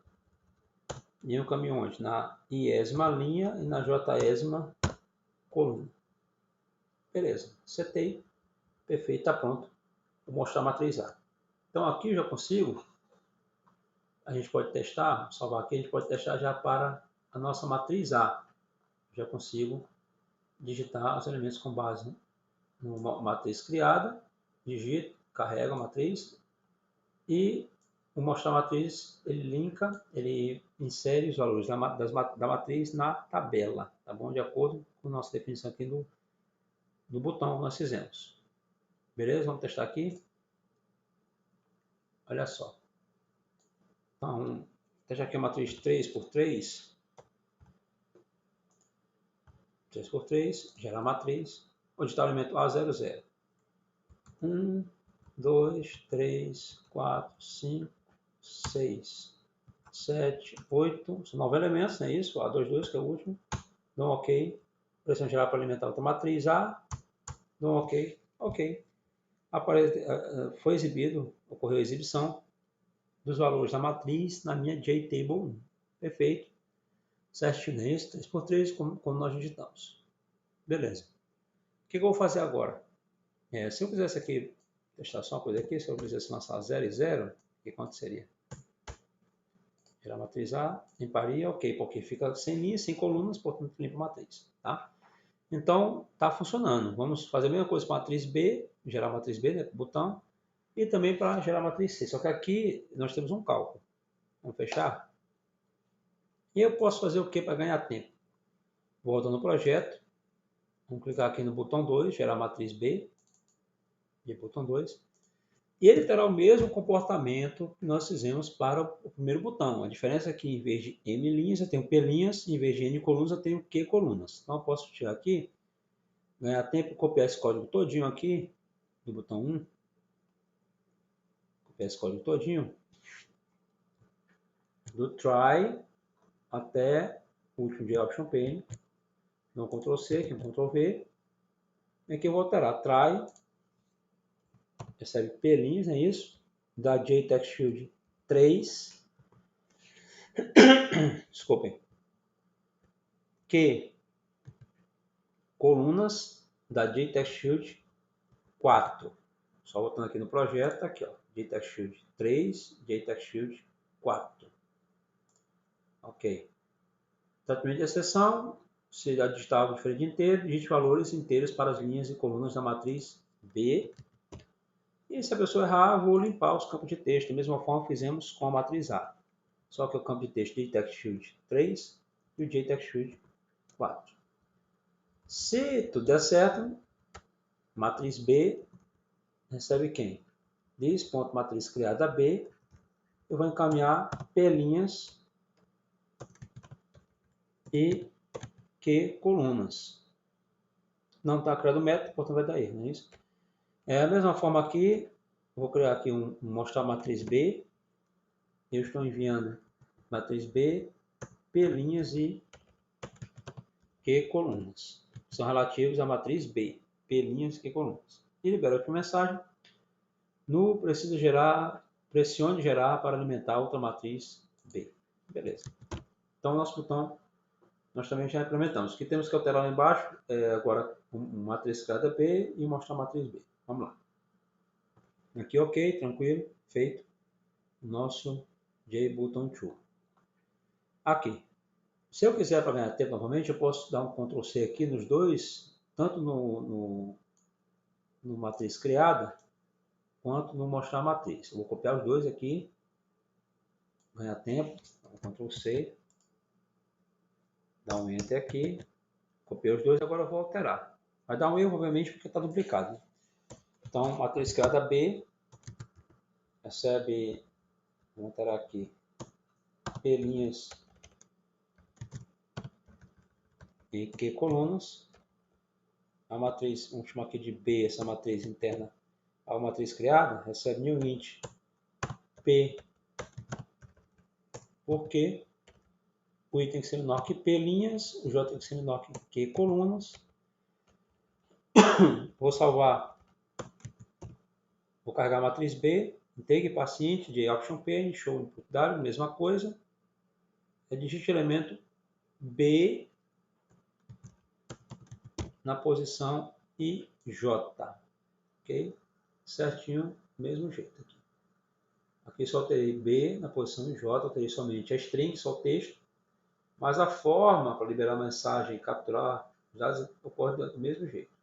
e no caminho onde? Na iésima linha e na jésima coluna. Beleza, setei, perfeito, está pronto. Vou mostrar a matriz A. Então aqui eu já consigo, a gente pode testar, vou salvar aqui, a gente pode testar já para a nossa matriz A. Já consigo digitar os elementos com base numa matriz criada, digito, carrego a matriz e o mostrar a matriz, ele linka, ele insere os valores da matriz na tabela, tá bom? De acordo com a nossa definição aqui do botão que nós fizemos. Beleza? Vamos testar aqui. Olha só. Então, testar aqui a matriz 3x3. 3x3, gerar a matriz, onde está o elemento A00. 1, 2, 3, 4, 5, 6, 7, 8, são 9 elementos, não é isso? A22, que é o último. Dou um OK. Pressão geral para alimentar outra matriz A. Dou um OK. OK. Foi exibido, ocorreu a exibição dos valores da matriz na minha JTable1. Perfeito. Certinho, é isso? 3x3, como nós digitamos. Beleza. O que eu vou fazer agora? Se eu quisesse aqui, testar só uma coisa aqui, se eu quisesse lançar 0 e 0, o que aconteceria? Gerar a matriz A, limparia, ok, porque fica sem linha, sem colunas, portanto limpa a matriz. Tá? Então, está funcionando. Vamos fazer a mesma coisa com a matriz B, gerar a matriz B, né, botão, e também para gerar a matriz C. Só que aqui nós temos um cálculo. Vamos fechar? E eu posso fazer o que para ganhar tempo? Volto no projeto, vamos clicar aqui no botão 2, gerar a matriz B, e botão 2. E ele terá o mesmo comportamento que nós fizemos para o primeiro botão. A diferença é que em vez de M linhas, eu tenho P linhas, em vez de N colunas, eu tenho Q colunas. Então eu posso tirar aqui, ganhar tempo e copiar esse código todinho aqui, do botão 1. Copiar esse código todinho, do try até o último de option pane. Não Ctrl C, aqui um Ctrl V. E aqui eu vou alterar try, recebe P linhas, é isso? Da JTextField 3, desculpem, Q colunas da JTextShield 4. Só voltando aqui no projeto, tá aqui, ó, JTextShield 3, JTextShield 4. Ok. Tratamento de exceção, se digitar algo diferente de inteiro, digite valores inteiros para as linhas e colunas da matriz B. E se a pessoa errar, vou limpar os campos de texto, da mesma forma que fizemos com a matriz A. Só que o campo de texto de JTextShield 3 e o JTextShield 4. Se tudo der certo, matriz B recebe quem? Diz.matriz criada B, eu vou encaminhar P' e Q colunas. Não está criado o método, portanto vai dar erro, não é isso? É a mesma forma aqui, vou criar aqui mostrar a matriz B. Eu estou enviando matriz B, P' e Q colunas. São relativos à matriz B, P' e Q colunas. E libero aqui a mensagem. No precisa gerar, pressione gerar para alimentar outra matriz B. Beleza. Então, nosso botão nós também já implementamos. O que temos que alterar lá embaixo é agora uma matriz criada B e mostrar a matriz B. Vamos lá. Aqui, ok, tranquilo, feito. Nosso JButton2. Aqui. Se eu quiser para ganhar tempo novamente, eu posso dar um Ctrl C aqui nos dois, tanto no matriz criada, quanto no mostrar a matriz. Eu vou copiar os dois aqui, ganhar tempo, Ctrl C, dar um Enter aqui, copiei os dois, agora eu vou alterar. Vai dar um erro, obviamente, porque está duplicado. Né? Então, matriz criada B, recebe, vou alterar aqui, P' e Q colunas. A matriz, vamos chamar aqui de B, essa matriz interna, a matriz criada, recebe new int P por Q. O I tem que ser menor que P linhas, o J tem que ser menor que Q colunas. Vou salvar, vou carregar a matriz B, integra paciente de option P, show input W, mesma coisa. Digite elemento B na posição IJ, ok? Certinho, mesmo jeito aqui. Aqui só alterei B na posição IJ, alterei somente a string, só o texto, mas a forma para liberar a mensagem e capturar os dados ocorre do mesmo jeito,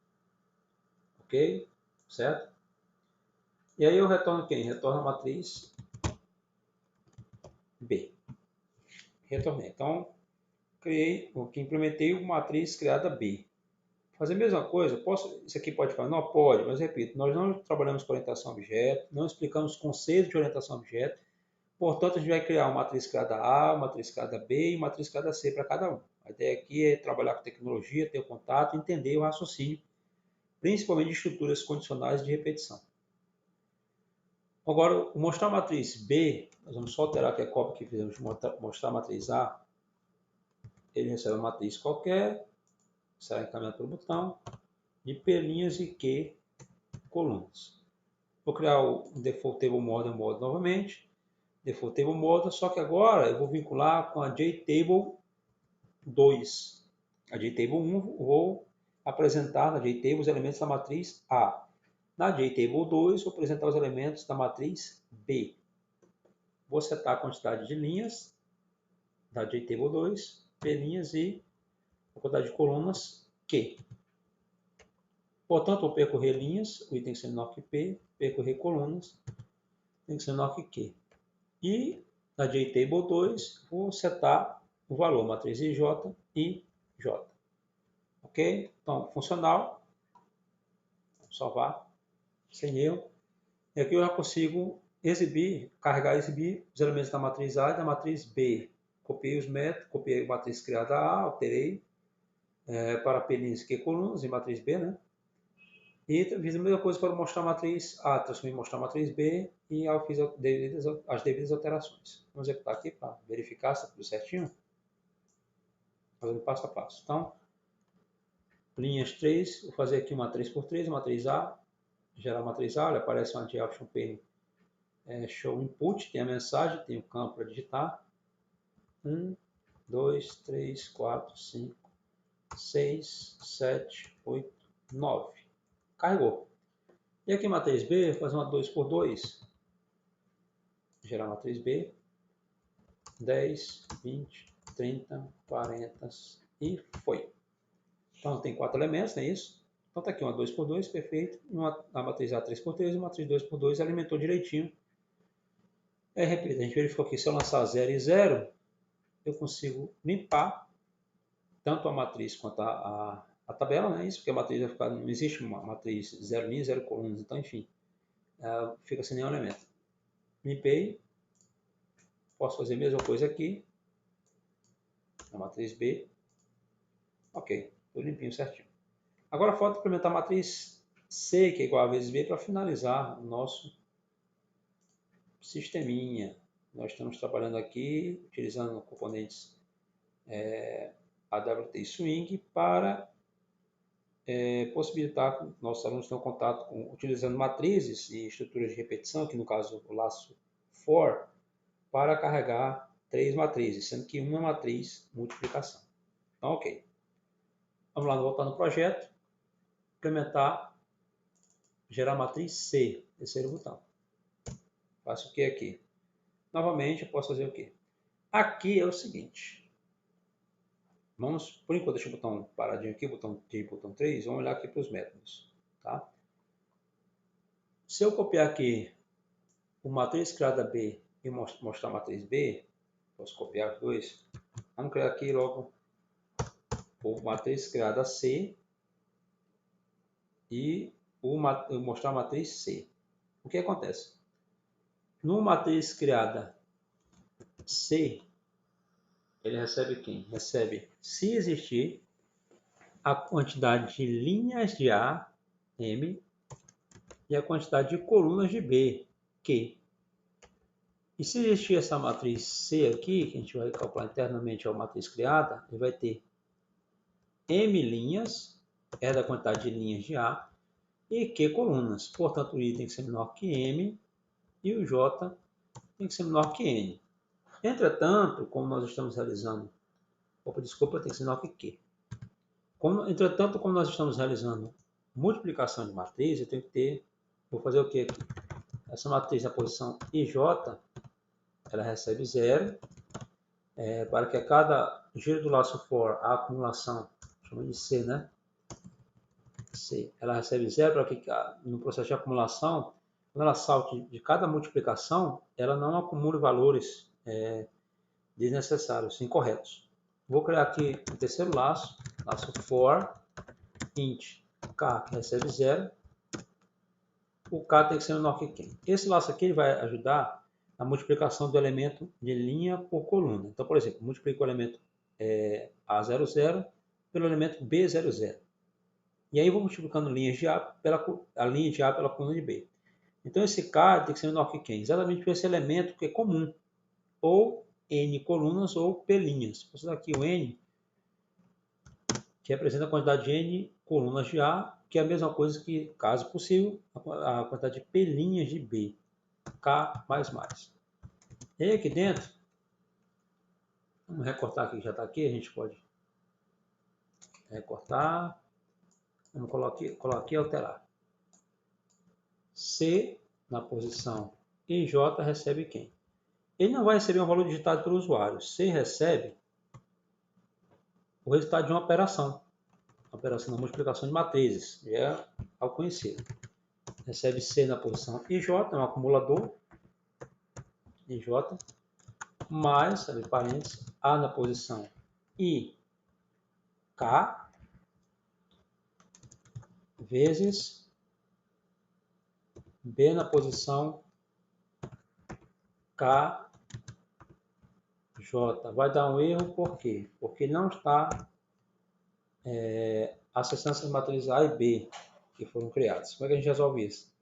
ok? Certo? E aí eu retorno quem? Retorno a matriz B. Retornei. Então, implementei uma matriz criada B. Fazer a mesma coisa, isso aqui pode falar? Não pode, mas repito, nós não trabalhamos com orientação a objeto, não explicamos conceitos de orientação a objeto, portanto a gente vai criar uma matriz criada A, uma matriz criada B e uma matriz criada C para cada um. A ideia aqui é trabalhar com tecnologia, ter o contato, entender o raciocínio, principalmente de estruturas condicionais de repetição. Agora, mostrar a matriz B, nós vamos só alterar aqui a cópia que fizemos, mostrar a matriz A, ele recebe uma matriz qualquer, será encaminhado pelo botão, de P' e Q colunas. Vou criar o default table model novamente, default table model, só que agora eu vou vincular com a JTable 2. A JTable 1 vou apresentar na JTable os elementos da matriz A. Na JTable 2 vou apresentar os elementos da matriz B. Vou setar a quantidade de linhas da JTable 2, P' e a quantidade de colunas Q. Portanto, vou percorrer linhas, o item tem que ser menor que P, percorrer colunas, tem que ser menor que Q. E na JTable 2, vou setar o valor matriz IJ e J. Ok? Então, funcional. Vamos salvar, sem erro. E aqui eu já consigo carregar e exibir os elementos da matriz A e da matriz B. Copiei os métodos, copiei a matriz criada A, alterei para P' e Q colunas em matriz B, né? E fiz a mesma coisa para mostrar a matriz A, transformei em mostrar a matriz B e eu fiz as devidas alterações. Vamos executar aqui para verificar se está tudo certinho. Fazendo passo a passo. Então, linhas 3, vou fazer aqui uma 3x3, matriz A, gerar a matriz A, olha, aparece uma option P, show input, tem a mensagem, tem o campo para digitar. 1, 2, 3, 4, 5, 6, 7, 8, 9. Carregou. E aqui matriz B, vou fazer uma 2 por 2. Gerar matriz B. 10, 20, 30, 40 e foi. Então tem 4 elementos, não é isso? Então está aqui uma 2 por 2, perfeito. A matriz A 3 por 3 e uma matriz 2 por 2 alimentou direitinho. Aí, repito, a gente verificou que se eu lançar 0 e 0, eu consigo limpar tanto a matriz quanto a tabela, né? Isso porque a matriz vai ficar, não existe uma matriz 0 linhas, 0 colunas, então enfim, fica sem nenhum elemento. Limpei, posso fazer a mesma coisa aqui, na matriz B, ok, tudo limpinho, certinho. Agora falta implementar a matriz C, que é igual a vezes B, para finalizar o nosso sisteminha. Nós estamos trabalhando aqui, utilizando componentes AWT e Swing para possibilitar que nossos alunos tenham contato utilizando matrizes e estruturas de repetição, que no caso o laço for, para carregar 3 matrizes, sendo que uma matriz multiplicação. Então, ok. Vamos lá, voltar no projeto, implementar, gerar matriz C, terceiro botão. Faço o que aqui? Novamente, eu posso fazer o quê? Aqui é o seguinte. Vamos, por enquanto, deixa o botão paradinho aqui, botão 3, vamos olhar aqui para os métodos. Tá? Se eu copiar aqui o matriz criada B e mostrar a matriz B, posso copiar os dois. Vamos criar aqui logo o matriz criada C e mostrar a matriz C. O que acontece? No matriz criada C, ele recebe quem? Recebe, se existir, a quantidade de linhas de A, M, e a quantidade de colunas de B, Q. E se existir essa matriz C aqui, que a gente vai calcular internamente a matriz criada, ele vai ter M linhas, é da quantidade de linhas de A, e Q colunas. Portanto, o I tem que ser menor que M e o J tem que ser menor que N. Entretanto, como nós estamos realizando... Desculpa, tem que ser menor que Q. Entretanto, como nós estamos realizando multiplicação de matriz, eu tenho que ter... Vou fazer o que aqui? Essa matriz na posição IJ, ela recebe 0. Para que a cada giro do laço for, a acumulação, chama de C, né? C, ela recebe 0 para que no processo de acumulação, quando ela salte de cada multiplicação, ela não acumule valores desnecessários, incorretos. Vou criar aqui o terceiro laço for, int k, que recebe 0. O k tem que ser menor que quem? Esse laço aqui vai ajudar a multiplicação do elemento de linha por coluna. Então, por exemplo, multiplico o elemento A00 pelo elemento B00. E aí vou multiplicando linhas de A linha de A pela coluna de B. Então, esse K tem que ser menor que quem? Exatamente por esse elemento que é comum. Ou N colunas ou P linhas. Vou usar aqui o N, que representa a quantidade de N colunas de A, que é a mesma coisa que, caso possível, a quantidade de P linhas de B. K++. E aí aqui dentro, vamos recortar aqui que já está aqui, a gente pode recortar, vamos colocar aqui e alterar. C na posição e J recebe quem? Ele não vai receber um valor digitado pelo usuário, C recebe o resultado de uma operação da multiplicação de matrizes, já é algo conhecido. Recebe C na posição IJ, é um acumulador, IJ, mais, abre parênteses, A na posição I, K, vezes B na posição K, J. Vai dar um erro, por quê? Porque não está acessando essas matrizes A e B que foram criadas. Como é que a gente resolve isso?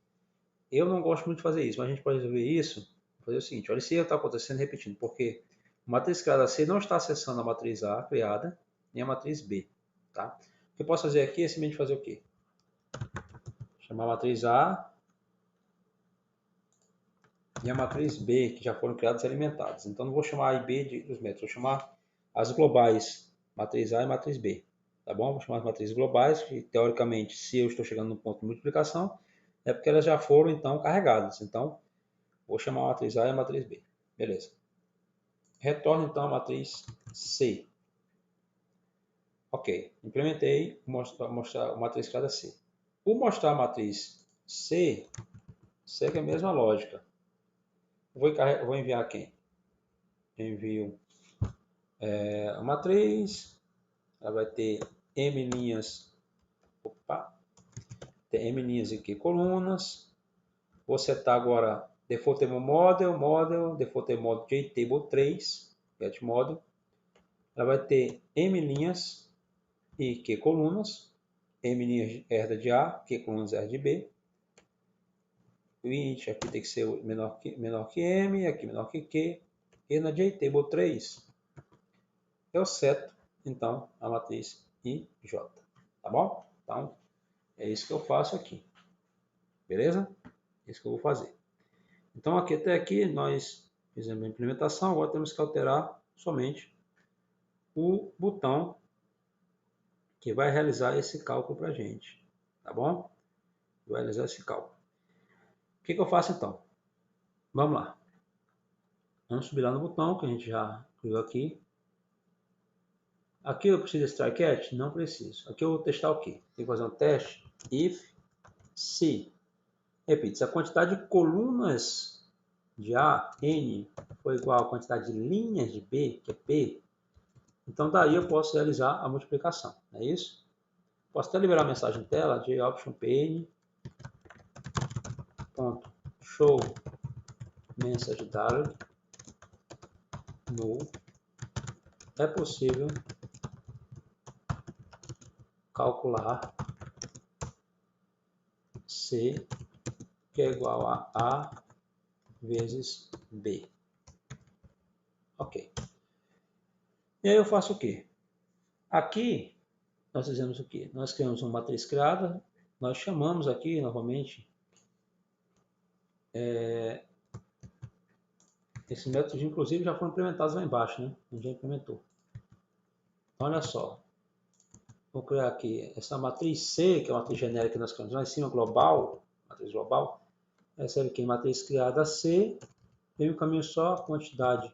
Eu não gosto muito de fazer isso, mas a gente pode resolver isso, fazer o seguinte, olha esse erro está acontecendo repetindo, porque a matriz criada C não está acessando a matriz A criada, nem a matriz B. Tá? O que eu posso fazer aqui é simplesmente fazer o quê? Chamar a matriz A e a matriz B, que já foram criadas e alimentadas. Então, não vou chamar A e B dos métodos, vou chamar as globais, matriz A e matriz B. Tá bom? Vou chamar as matrizes globais, que teoricamente, se eu estou chegando no ponto de multiplicação, é porque elas já foram, então, carregadas. Então, vou chamar a matriz A e a matriz B. Beleza. Retorno, então, a matriz C. Ok, implementei mostrar a matriz criada C. O mostrar a matriz C segue a mesma lógica. Vou enviar quem? Envio a matriz, ela vai ter M linhas, tem M linhas e Q colunas. Vou setar agora default table model, default table model JTable 3, get model. Ela vai ter M linhas e Q colunas, M linhas herda de A, Q colunas herda de B. O int aqui tem que ser menor que M, aqui menor que Q. E na JTable 3 eu seto, então, a matriz IJ. Tá bom? Então, é isso que eu faço aqui. Beleza? É isso que eu vou fazer. Então, aqui até aqui, nós fizemos a implementação. Agora temos que alterar somente o botão que vai realizar esse cálculo para a gente. Tá bom? Vai realizar esse cálculo. O que eu faço então? Vamos lá. Vamos subir lá no botão que a gente já criou aqui. Aqui eu preciso de try catch? Não preciso. Aqui eu vou testar o quê? Tem que fazer um teste if se, repito, se a quantidade de colunas de A, N, for igual à quantidade de linhas de B, que é P, então daí eu posso realizar a multiplicação. Não é isso? Posso até liberar a mensagem em tela de option pn .show message dialog no é possível calcular C que é igual a A vezes B. Ok. E aí eu faço o quê? Aqui nós fizemos o quê? Nós criamos uma matriz criada, nós chamamos aqui novamente esses métodos, inclusive, já foram implementados lá embaixo, né? A gente já implementou. Então, olha só. Vou criar aqui essa matriz C, que é uma matriz genérica que nós criamos lá em cima, global, matriz global. Recebe aqui matriz criada C, tem um caminho só, quantidade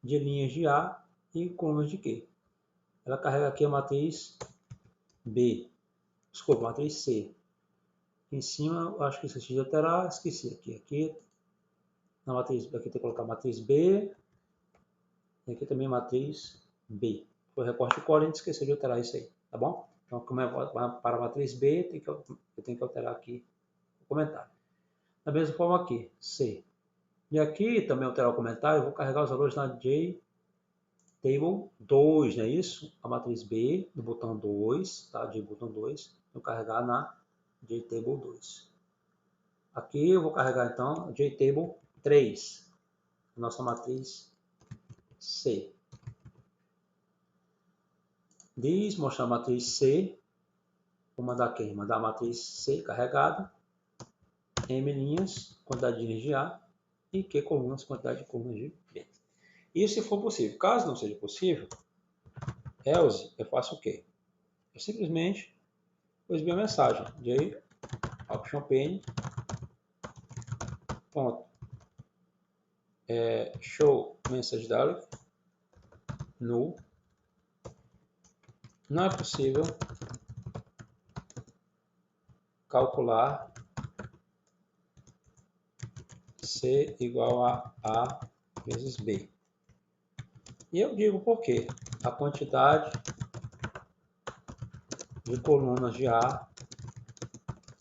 de linhas de A e colunas de Q. Ela carrega aqui a matriz B, desculpa, matriz C. Em cima, eu acho que esqueci de alterar, esqueci aqui. Aqui, na matriz, aqui tem que colocar matriz B, e aqui também matriz B. Foi recorte core, a gente esqueceu de alterar isso aí, tá bom? Então, como é para a matriz B, eu tenho que alterar aqui o comentário. Da mesma forma aqui, C. E aqui também alterar o comentário, eu vou carregar os valores na JTable 2, não é isso? A matriz B, do botão 2, tá? De botão 2, vou carregar na JTable 2. Aqui eu vou carregar então a JTable 3, a nossa matriz C. Diz mostrar a matriz C, vou mandar quem? Mandar a matriz C carregada, M linhas, quantidade de linhas de A, e Q colunas, quantidade de colunas de B. Isso se for possível. Caso não seja possível, else, eu faço o quê? Eu simplesmente vou exibir a mensagem de option pane show message dialog null. Não é possível calcular C igual a A vezes B. E eu digo por quê. A quantidade de colunas de A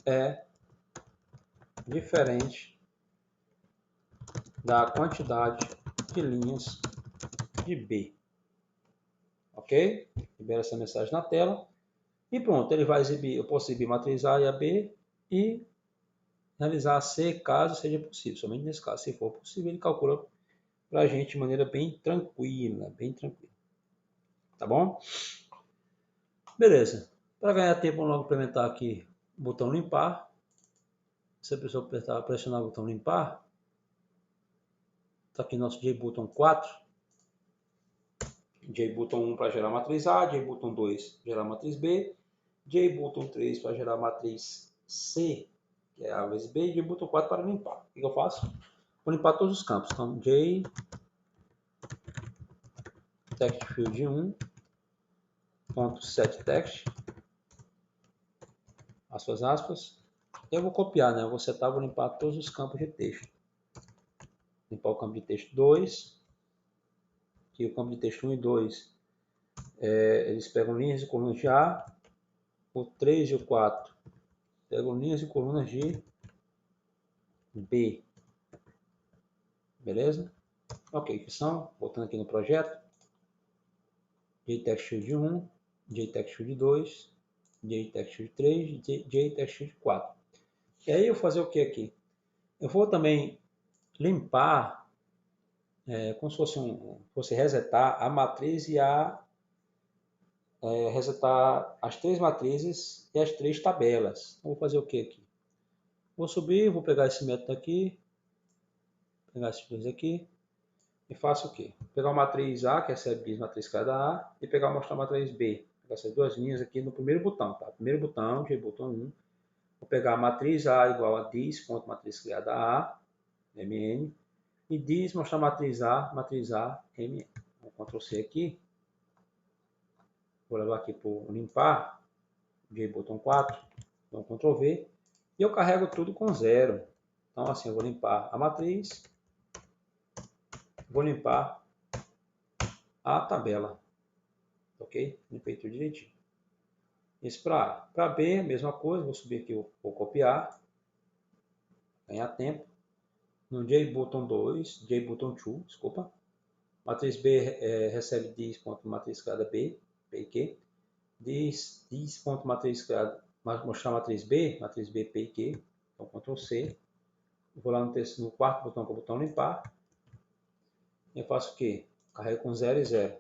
é diferente da quantidade de linhas de B. Ok? Libera essa mensagem na tela. E pronto, ele vai exibir, eu posso exibir matriz A e a B e realizar a C caso seja possível. Somente nesse caso, se for possível, ele calcula para a gente de maneira bem tranquila, Tá bom? Beleza. Para ganhar tempo, vamos logo implementar aqui o botão limpar. Se a pessoa pressionar o botão limpar, Está aqui nosso JButton 4. JButton 1 para gerar a matriz A, JButton 2 para gerar a matriz B, JButton 3 para gerar a matriz C, que é A vezes B, e JButton 4 para limpar. O que eu faço? Vou limpar todos os campos. Então, J text field 1 ponto set text, as suas aspas. Eu vou copiar, né? Eu vou setar, vou limpar todos os campos de texto. Limpar o campo de texto 2, que o campo de texto 1 e 2, eles pegam linhas e colunas de A, o 3 e o 4 pegam linhas e colunas de B. Beleza? Ok, que são, voltando aqui no projeto, JTextField 1, JTextField 2, JTextField 3 e JTextField 4. E aí eu vou fazer o que aqui? Eu vou também limpar, como se fosse resetar a matriz e resetar as 3 matrizes e as 3 tabelas. Então, vou fazer o que aqui? Vou subir, vou pegar esse método aqui, pegar esses dois aqui, e faço o quê? Vou pegar a matriz A, que recebe matriz cada A, e pegar mostrar a matriz B. Vou pegar essas duas linhas aqui no primeiro botão, tá? Primeiro botão, JButton 1. Vou pegar a matriz A igual a dis.matriz criada A, mn, e dis mostrar matriz A, mn. Vou Ctrl C aqui. Vou levar aqui para o limpar, JButton 4, então Ctrl V, e eu carrego tudo com 0. Então assim, eu vou limpar a matriz, vou limpar a tabela, ok? Limpei tudo direitinho. Isso para A. Para B, mesma coisa, vou subir aqui, vou copiar, ganhar tempo. No JButton 2, JButton 2, desculpa. Matriz B recebe dis.matriz criada B, PQ. Dis.matriz criada, mostrar a matriz B, PQ. Então, Ctrl C. Vou lá no quarto botão, que é o botão limpar. E eu faço o quê? Carrego com 0 e 0.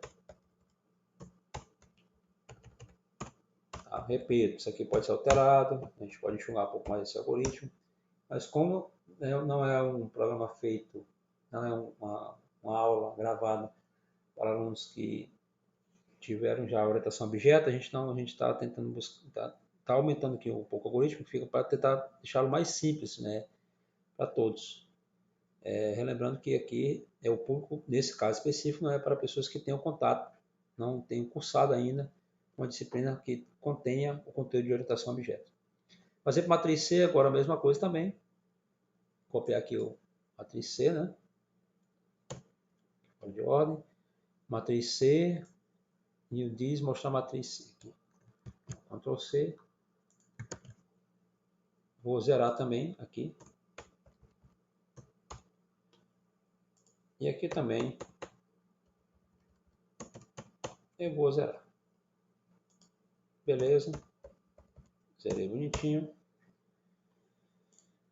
Tá? Repito, isso aqui pode ser alterado. A gente pode enxugar um pouco mais esse algoritmo. Mas como não é um programa feito, não é uma aula gravada para alunos que tiveram já a orientação a objeto, a gente está tentando buscar, tá aumentando aqui um pouco o algoritmo, fica para tentar deixá-lo mais simples, né, para todos. Relembrando que aqui é o público, nesse caso específico, não é para pessoas que tenham contato, não tenham cursado ainda uma disciplina que contenha o conteúdo de orientação a objeto. Fazer para matriz C agora a mesma coisa também. Copiar aqui o matriz C, né? De ordem. Matriz C. E o dis mostrar a matriz C aqui. Ctrl C. Vou zerar também aqui. E aqui também eu vou zerar. Beleza. Zerei bonitinho.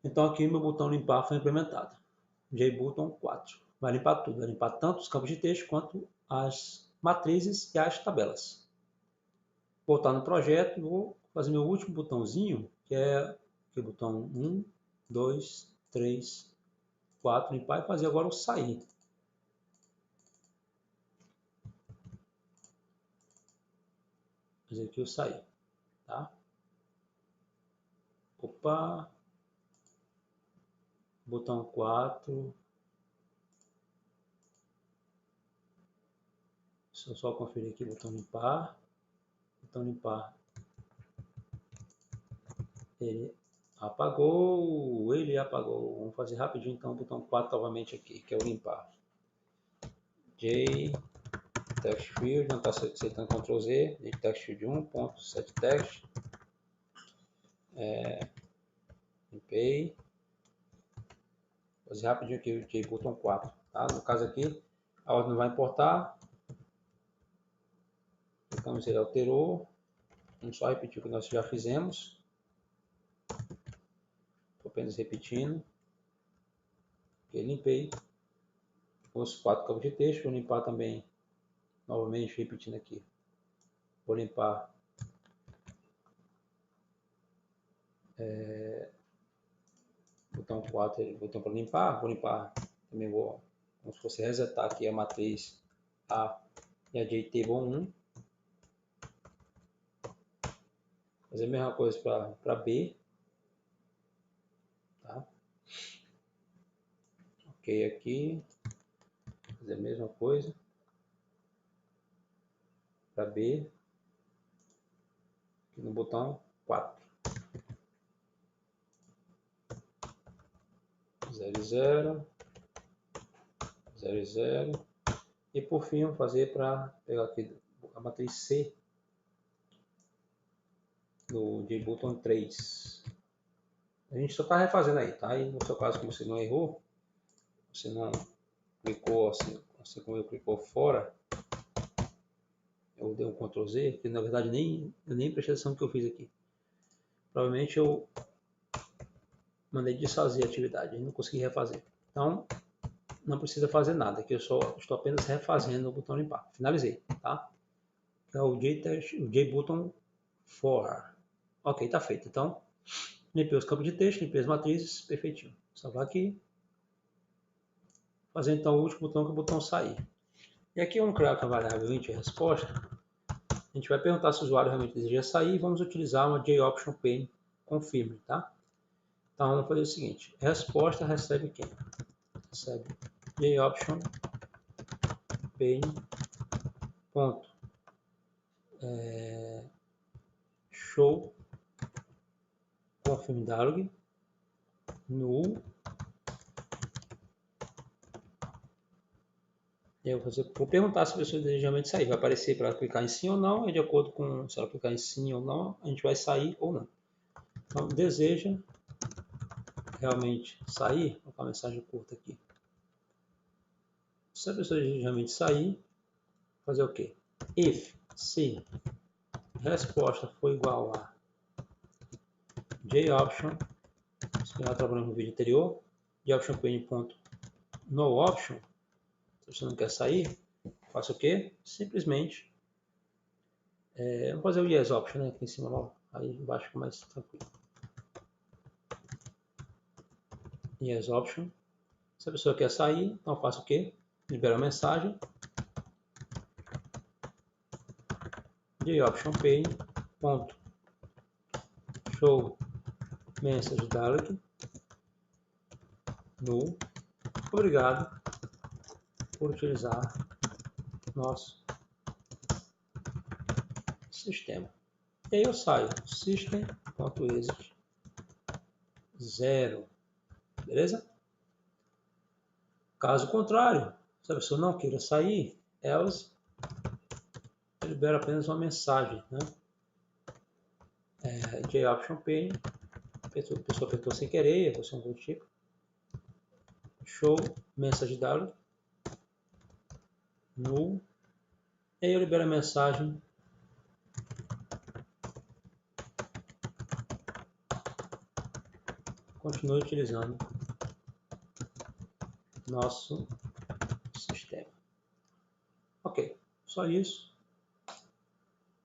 Então aqui meu botão limpar foi implementado. JButton 4. Vai limpar tudo. Vai limpar tanto os campos de texto quanto as matrizes e as tabelas. Voltar no projeto e vou fazer meu último botãozinho, que é o botão 1, 2, 3, 4, limpar e fazer agora o sair. Fazer aqui o sair, tá? Opa! Botão 4. Deixa eu só conferir aqui, botão limpar. Botão limpar. Ele apagou. Vamos fazer rapidinho então o botão 4 novamente aqui, que é o limpar. J text field, não está aceitando Ctrl Z, J text field 1.setText. Limpei. Vou fazer rapidinho aqui o JButton 4. Tá? No caso aqui, a ordem não vai importar. Clicamos, ele alterou. Vamos só repetir o que nós já fizemos. Estou apenas repetindo. Ok, limpei os 4 campos de texto. Vou limpar também, novamente, repetindo aqui. Vou limpar botão 4, botão para limpar. Vou limpar, também vou como se fosse resetar aqui a matriz A e a JTable1. Fazer a mesma coisa para B. Tá? Ok, aqui. Fazer a mesma coisa para B. Aqui no botão 4. 0, 0. 0, 0. E por fim, vou fazer para pegar aqui a matriz C do JButton 3. A gente só está refazendo aí, tá? E no seu caso, como você não errou, você não clicou assim como eu clicou fora, eu dei um Ctrl Z, que na verdade eu nem prestei atenção no que eu fiz aqui. Provavelmente eu mandei desfazer a atividade, não consegui refazer. Então, não precisa fazer nada, aqui eu só estou apenas refazendo o botão limpar. Finalizei, tá? É o JButton 4. Ok, tá feito. Então, limpei os campos de texto, limpei as matrizes, perfeitinho. Salvar aqui. Fazer então o último botão, que é o botão sair. E aqui vamos criar a variável int resposta. A gente vai perguntar se o usuário realmente deseja sair e vamos utilizar uma JOption pane confirm, tá? Então vamos fazer o seguinte, resposta recebe quem? Recebe JOption pane ponto show confirm dialog null. Eu vou perguntar se a pessoa deseja realmente sair. Vai aparecer para clicar em sim ou não, e de acordo com se ela clicar em sim ou não, a gente vai sair ou não. Então, deseja realmente sair, vou colocar uma mensagem curta aqui. Se a pessoa deseja realmente sair, fazer o quê? If, se resposta for igual a JOption, se já trabalhamos no vídeo anterior, JOption pane.noOption, se você não quer sair, faça o quê? Simplesmente vamos fazer o YesOption, né, aqui em cima, ó, aí embaixo fica mais tranquilo. YesOption. Se a pessoa quer sair, então faça o quê? Libera a mensagem. JOption pane.show message dialog null. Obrigado por utilizar nosso sistema. E aí eu saio system.exit 0. Beleza? Caso contrário, se a pessoa não queira sair, else libera apenas uma mensagem, né? JOption pane, a pessoa apertou sem querer, você algum tipo. Show message dialog null. E aí eu libero a mensagem continue utilizando nosso sistema. Ok, só isso.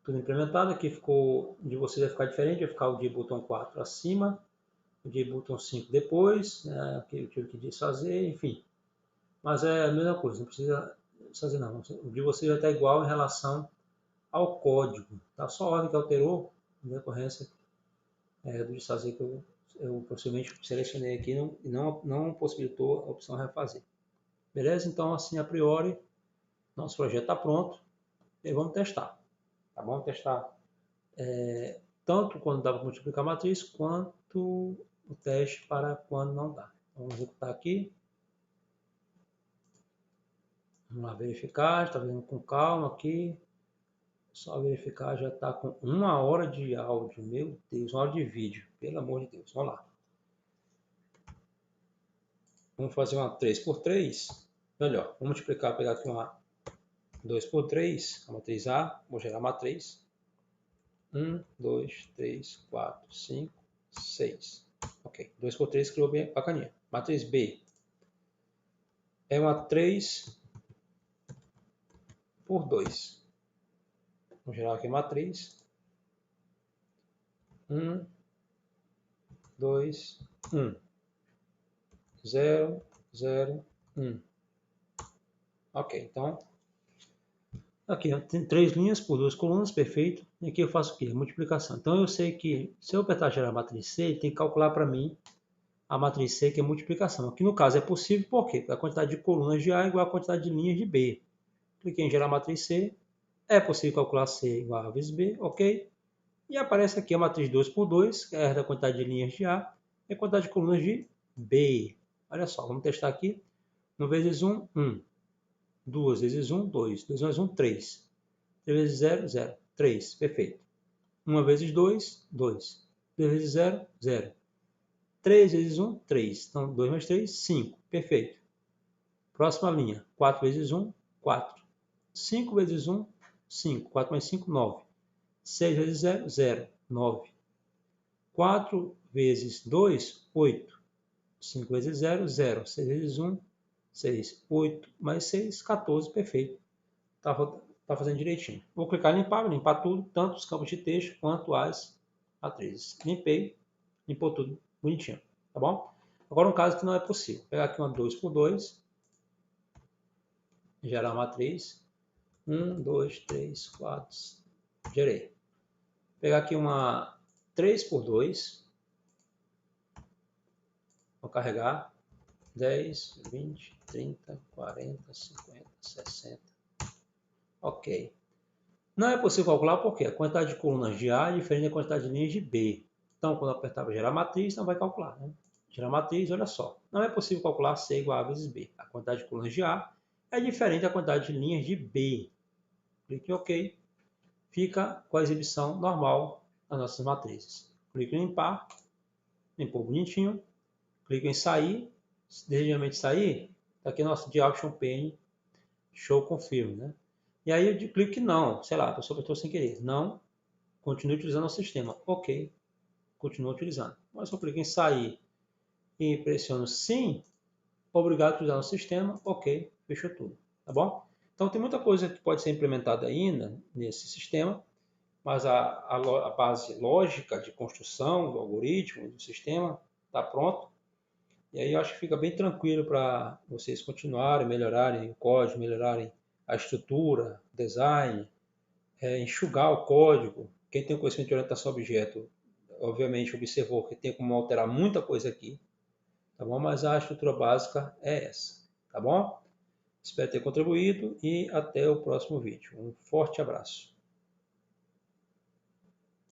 Tudo implementado. Aqui ficou, de vocês vai ficar diferente, vai ficar o JButton 4 acima, o JButton 5 depois, né, que eu tive que desfazer, enfim. Mas é a mesma coisa, não precisa fazer não. O de vocês vai estar igual em relação ao código. Tá? Só a ordem que alterou, em decorrência do desfazer que eu possivelmente selecionei aqui e não possibilitou a opção refazer. Beleza? Então, assim, a priori, nosso projeto está pronto e vamos testar. Tá bom? Testar tanto quando dá para multiplicar a matriz, quanto o teste para quando não dá. Vamos executar aqui. Vamos lá verificar, está vendo com calma aqui. Só verificar, já está com 1 hora de áudio. Meu Deus, 1 hora de vídeo. Pelo amor de Deus, vamos lá. Vamos fazer uma 3x3. Melhor, vamos multiplicar, pegar aqui uma 2x3, a matriz A, vou gerar a matriz. 1, 2, 3, 4, 5, 6. Ok, 2x3 criou bem bacaninha. Matriz B é uma 3x2. Vou gerar aqui a matriz. 1, 2, 1. 0, 0, 1. Ok, então, aqui ó, tem 3 linhas por 2 colunas, perfeito. E aqui eu faço o quê? Multiplicação. Então eu sei que se eu apertar gerar matriz C, ele tem que calcular para mim a matriz C, que é multiplicação. Aqui no caso é possível, por quê? Porque a quantidade de colunas de A é igual à quantidade de linhas de B. Cliquei em gerar matriz C, é possível calcular C igual a vezes B, ok? E aparece aqui a matriz 2 por 2, que é a quantidade de linhas de A, e a quantidade de colunas de B. Olha só, vamos testar aqui. 1 vezes 1, 1. 2 vezes 1, 2. 2 vezes 1, 3. 3 vezes 0, 0. 3, perfeito. 1 vezes 2, 2. 2 vezes 0, 0. 3 vezes 1, 3. Então, 2 mais 3, 5. Perfeito. Próxima linha. 4 vezes 1, 4. 5 vezes 1, 5. 4 mais 5, 9. 6 vezes 0, 0. 9. 4 vezes 2, 8. 5 vezes 0, 0. 6 vezes 1, 6. 8 mais 6, 14. Perfeito. Está fazendo direitinho. Vou clicar em limpar, limpar tudo, tanto os campos de texto quanto as matrizes. Limpei, limpou tudo bonitinho. Tá bom? Agora um caso que não é possível. Vou pegar aqui uma 2 por 2. Gerar uma matriz. 1, 2, 3, 4. Gerei. Vou pegar aqui uma 3 por 2. Vou carregar. 10, 20, 30, 40, 50, 60. Ok. Não é possível calcular porque a quantidade de colunas de A é diferente da quantidade de linhas de B. Então, quando eu apertar para gerar matriz, não vai calcular. Né? Gerar matriz, olha só. Não é possível calcular C igual a vezes B. A quantidade de colunas de A é diferente da quantidade de linhas de B. Clique em OK. Fica com a exibição normal das nossas matrizes. Clique em limpar. Limpou bonitinho. Clique em sair. Desejamente sair. Está aqui nosso de Option Pane. Show Confirm. Né? E aí eu clico que não. Sei lá, a pessoa apertou sem querer. Não. Continue utilizando o sistema. Ok. Continua utilizando. Mas se eu clico em sair e pressiono sim, obrigado a utilizar o sistema. Ok. Fechou tudo. Tá bom? Então tem muita coisa que pode ser implementada ainda nesse sistema, mas a base lógica de construção do algoritmo, do sistema, está pronto. E aí eu acho que fica bem tranquilo para vocês continuarem, melhorarem o código, melhorarem a estrutura, design, enxugar o código. Quem tem conhecimento de orientação a objeto, obviamente observou que tem como alterar muita coisa aqui, tá bom? Mas a estrutura básica é essa, tá bom? Espero ter contribuído e até o próximo vídeo. Um forte abraço.